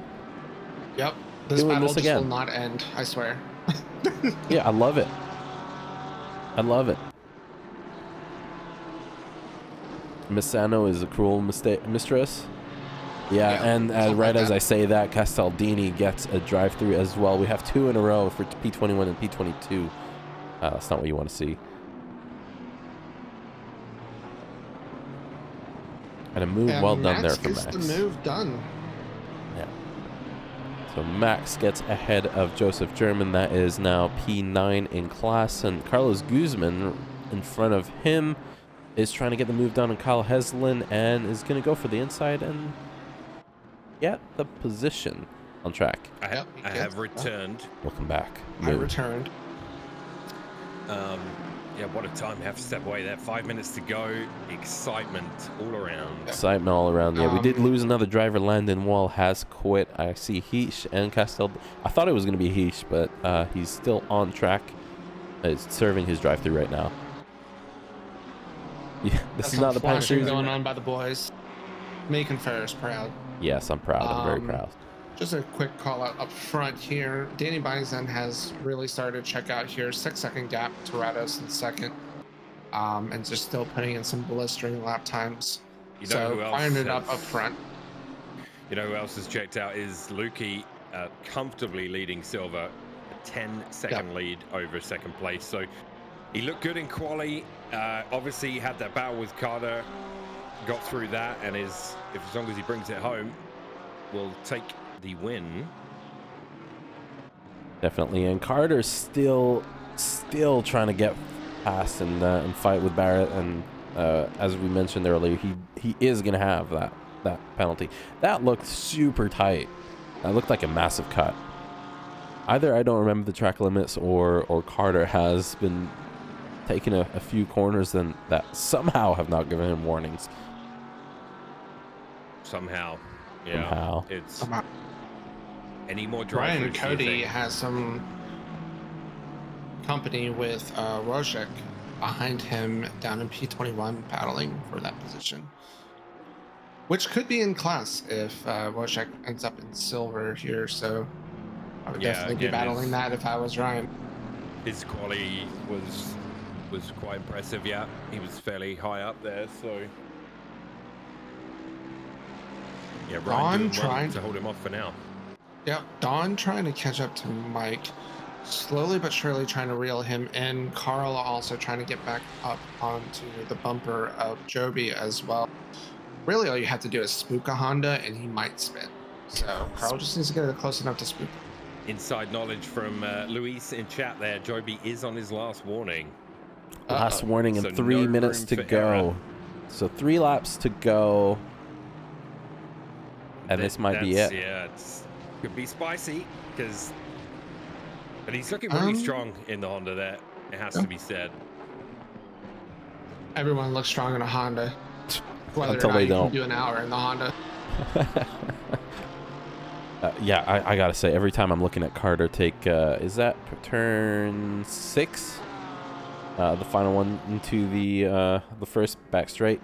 C: Yep. This
A: doing
C: battle
A: this
C: just
A: again.
C: will not end, I swear.
A: Yeah, I love it. I love it. Misano is a cruel mistress. Yeah, and right as I say that, Castaldini gets a drive-through as well. We have two in a row for P21 and P22. That's not what you want to see. And a move well done there for Max.
C: Gets the move done.
A: Yeah. So Max gets ahead of Joseph German. That is now P9 in class. And Carlos Guzman in front of him is trying to get the move done on Kyle Heslin and is going to go for the inside and get the position on track.
D: I have returned.
A: Welcome back.
C: I returned.
D: Yeah, what a time. Have to step away there. 5 minutes to go. Excitement all around.
A: Excitement all around. Yeah, we did lose another driver. Landon Wall has quit. I see Heesh and Castel. I thought it was going to be Heesh, but he's still on track. He's serving his drive-through right now. Yeah, this is not the Pan Series
C: going on by the boys. Making Ferris proud.
A: Yes, I'm proud. I'm very proud.
C: Just a quick call out up front here. Danny Bison has really started to check out here. 6-second gap to Rados in second. And just still putting in some blistering lap times.
D: You know who else
C: firing it up front.
D: You know who else has checked out is Lukey, comfortably leading Silver. A 10-second lead over second place. So he looked good in quali. Obviously he had that battle with Carter. Got through that and as long as he brings it home, will take the win.
A: Definitely, and Carter's still trying to get past and fight with Barrett, and as we mentioned earlier, he is gonna have that penalty. That looked super tight. That looked like a massive cut. Either I don't remember the track limits, or Carter has been taking a few corners that somehow have not given him warnings.
D: Somehow. Yeah.
A: Somehow.
D: It's any more drivers.
C: Brian Cody has some company with Rojek behind him down in P21 battling for that position, which could be in class if Rojek ends up in silver here. So I would definitely be battling that if I was Ryan.
D: His quality was quite impressive. Yeah, he was fairly high up there. So yeah, Ryan trying to hold him off for now.
C: Yeah, Don trying to catch up to Mike, slowly but surely trying to reel him in. Carl also trying to get back up onto the bumper of Joby as well. Really, all you have to do is spook a Honda and he might spin. So Carl just needs to get it close enough to spook.
D: inside knowledge from Luis in chat there. Joby is on his last warning.
A: Last warning and
D: So
A: 3
D: no
A: minutes
D: room
A: to
D: for
A: go.
D: error.
A: So 3 laps to go. And this might be it.
D: Yeah, could be spicy but he's looking really strong in the Honda there. It has to be said.
C: Everyone looks strong in a Honda. Whether
A: Until
C: or not
A: they
C: you
A: don't.
C: can do an hour in the Honda.
A: Yeah, I gotta say, every time I'm looking at Carter take, is that turn 6? The final one into the first back straight.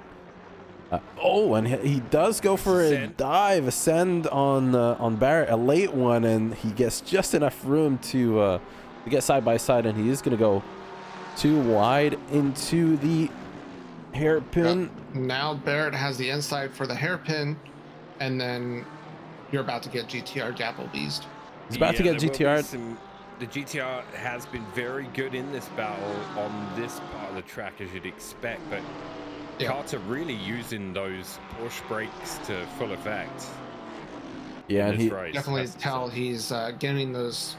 A: Oh, and he does go for a dive, ascend on Barrett, a late one, and he gets just enough room to get side by side, and he is gonna go too wide into the hairpin.
C: Now Barrett has the inside for the hairpin, and then you're about to get GTR Gapplebeast.
A: He's about to get GTR.
D: The GTR has been very good in this battle on this part of the track, as you'd expect, but Carter really using those push brakes to full effect.
A: Yeah, and he
C: definitely tell he's getting those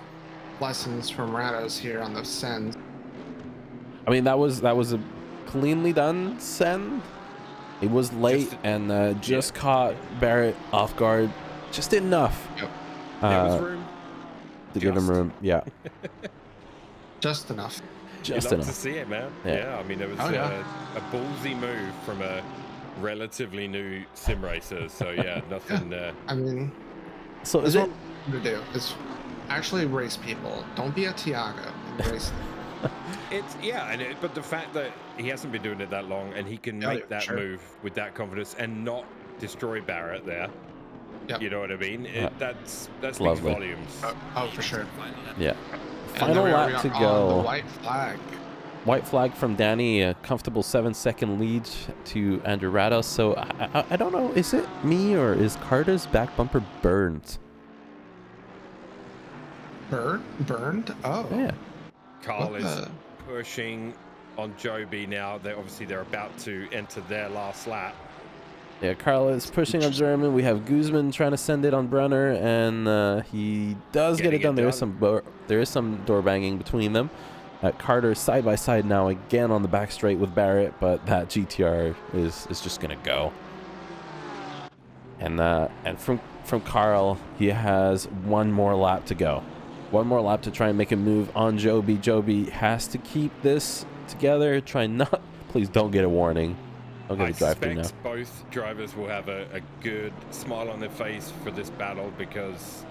C: lessons from Rados here on the sends.
A: I mean, that was a cleanly done send. It was late and just caught Barrett off guard just enough.
C: Yep.
D: There was room
A: to give him room. Yeah.
C: Just enough.
A: Just
D: You'd love
A: enough.
D: to see it, man.
A: Yeah.
D: I mean, it was a ballsy move from a relatively new sim racer. So yeah, nothing.
C: I mean,
A: so
C: is
A: is
C: what
A: it?
C: to do is actually race people. Don't be a Tiago and race them.
D: But the fact that he hasn't been doing it that long and he can make that move with that confidence and not destroy Barrett there.
C: Yep.
D: You know what I mean? That speaks
A: lovely.
D: volumes.
C: Oh, for sure.
A: Yeah.
C: And
A: Final
C: then we
A: lap
C: are
A: to
C: on
A: go.
C: The white flag.
A: White flag from Danny, a comfortable 7-second lead to Andrew Rados. So I don't know, is it me or is Carter's back bumper burned?
C: Burned? Oh.
A: Yeah.
D: Carl is pushing on Joby now. They're about to enter their last lap.
A: Yeah, Carl is pushing on German. We have Guzman trying to send it on Brunner, and he does get it done. There is some door banging between them. Carter side by side now again on the back straight with Barrett, but that GTR is just gonna go. And from Carl, he has one more lap to go. One more lap to try and make a move on Joby. Joby has to keep this together. Please don't get a warning. Don't get a drive through now.
D: Both drivers will have a good smile on their face for this battle because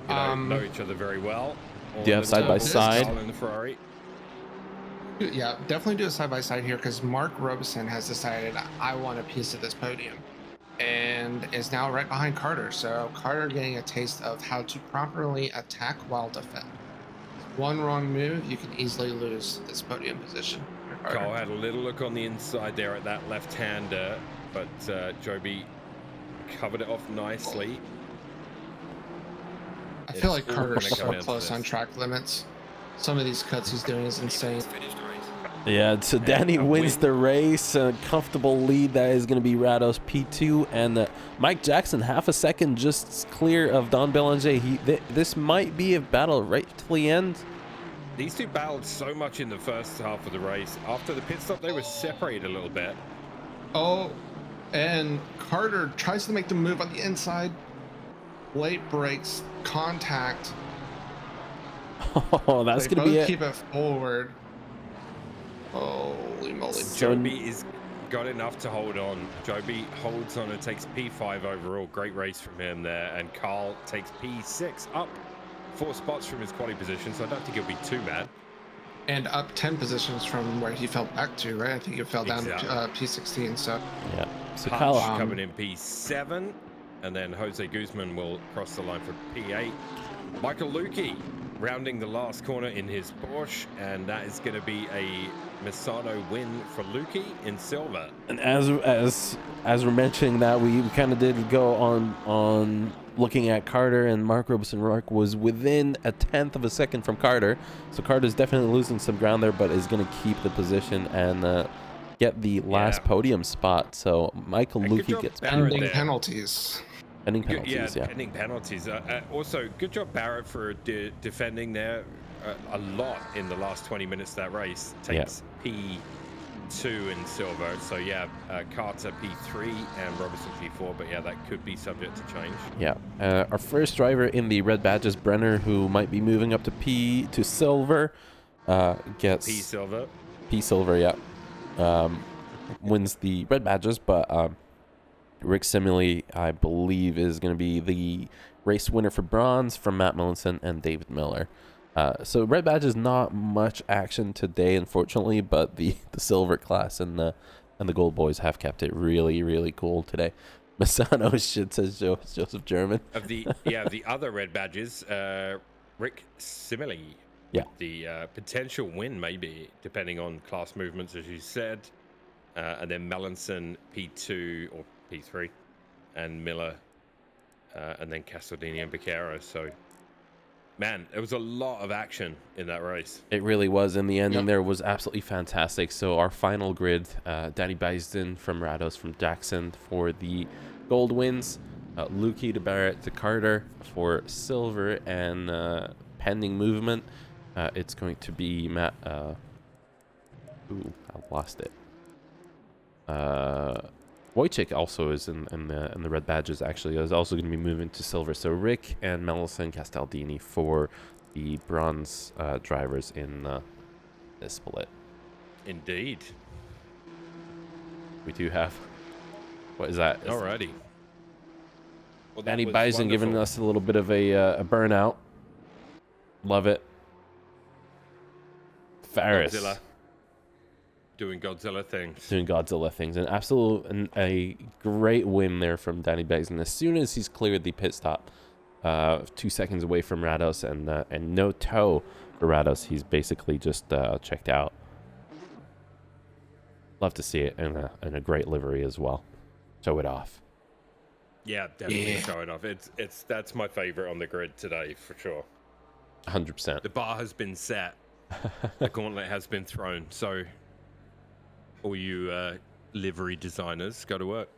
D: know each other very well.
A: Do you have side by side?
D: In the Ferrari.
C: Yeah, definitely do a side by side here because Mark Robeson has decided I want a piece of this podium and is now right behind Carter. So Carter getting a taste of how to properly attack while defend. One wrong move, you can easily lose this podium position.
D: Carl had a little look on the inside there at that left-hander, but Joby covered it off nicely.
C: I feel like Carter's so close on track limits. Some of these cuts he's doing is insane.
A: Yeah, so Danny wins the race. A comfortable lead that is going to be Rados P2. And Mike Jackson, half a second just clear of Don Belanger. This might be a battle right till the end.
D: These two battled so much in the first half of the race. After the pit stop, they were separated a little bit.
C: Oh, and Carter tries to make the move on the inside. Late brakes, contact.
A: Oh, that's going to be it.
C: Keep it forward. Holy moly.
D: Joby is got enough to hold on. Joby holds on and takes P5 overall. Great race from him there. And Carl takes P6 up 4 spots from his quality position, so I don't think he'll be too mad.
C: And up 10 positions from where he fell back to, right? I think he fell down to P16, so...
A: Yeah. So
D: Hutch
A: Kyle...
D: coming in P7, and then Jose Guzman will cross the line for P8. Michael Lukey rounding the last corner in his Porsche, and that is going to be a Misano win for Lukey in silver.
A: And as we're mentioning that, we kind of did go on looking at Carter, and Mark Robeson. Mark was within a 1/10 of a second from Carter, so Carter's definitely losing some ground there, but is going to keep the position and get the last podium spot. So Michael Lukey gets
C: pending penalties.
A: Ending
D: Good,
A: penalties, yeah.
D: ending penalties. Also, good job Barrett for defending there a lot in the last 20 minutes of that race. Takes P2 in silver. So yeah, Carter P3 and Robertson P4. But yeah, that could be subject to change.
A: Yeah. Our first driver in the red badges, Brenner, who might be moving up to silver, gets
D: P silver,
A: yeah. Wins the red badges, but Rick Simile, I believe, is going to be the race winner for bronze from Matt Millinson and David Miller. So red badges, not much action today, unfortunately, but the silver class and the gold boys have kept it really, really cool today. Misano shit, says Joseph German.
D: Of the other red badges, Rick Simile.
A: Yeah.
D: The potential win, maybe, depending on class movements, as you said. And then Melanson P2 or P3, and Miller, and then Castaldini and Beccaro. So, man, there was a lot of action in that race.
A: It really was. And the ending there was absolutely fantastic. So our final grid, Danny Beisden from Rados from Jackson for the gold wins, Lukey to Barrett to Carter for silver, and pending movement, it's going to be Matt. Ooh, I lost it. Wojciech also is in the red badges. Actually, is also going to be moving to silver. So Rick and Mellison Castaldini for the bronze drivers in this split.
D: Indeed.
A: We do have. What is that?
D: Alrighty. Well,
A: Danny Bison giving us a little bit of a burnout. Love it. Ferris.
D: Godzilla. Doing Godzilla things.
A: And a great win there from Danny Bison. As soon as he's cleared the pit stop, 2 seconds away from Rados, and no toe for Rados. He's basically just checked out. Love to see it in a great livery as well. Show it off.
D: Yeah, definitely show it off. That's my favorite on the grid today for sure.
A: 100%.
D: The bar has been set. The gauntlet has been thrown. So, all you livery designers, go to work.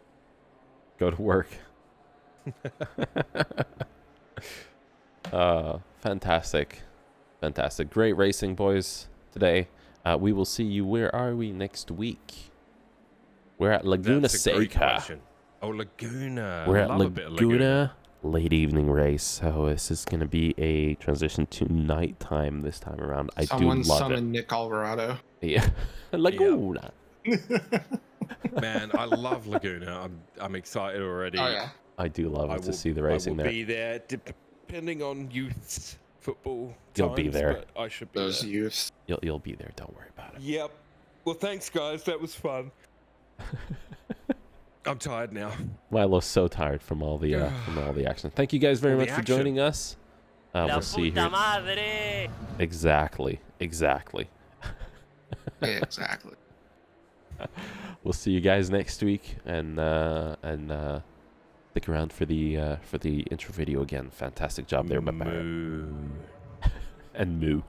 A: Go to work. Fantastic. Great racing, boys, today. We will see you. Where are we next week? We're at Laguna Seca.
D: Oh, Laguna.
A: We're at Laguna. Late evening race. So this is going to be a transition to nighttime this time around.
C: Someone
A: do love
C: summon Nick Alvarado.
A: Yeah. Laguna.
D: Man, I love Laguna. I'm excited already.
C: Oh yeah.
A: I do love it to see the racing there.
D: I will be there, depending on youth football.
A: You'll be there.
D: But I should be
C: Those
D: there.
C: youths.
A: You'll be there. Don't worry about it.
D: Yep. Well, thanks, guys. That was fun. I'm tired now.
A: Milo's so tired from all the action. Thank you guys very much for joining us. We'll see you here.
B: Madre.
A: Exactly.
C: Exactly.
A: We'll see you guys next week, and stick around for the intro video again. Fantastic job there, bye bye.
D: Moo.
A: And moo.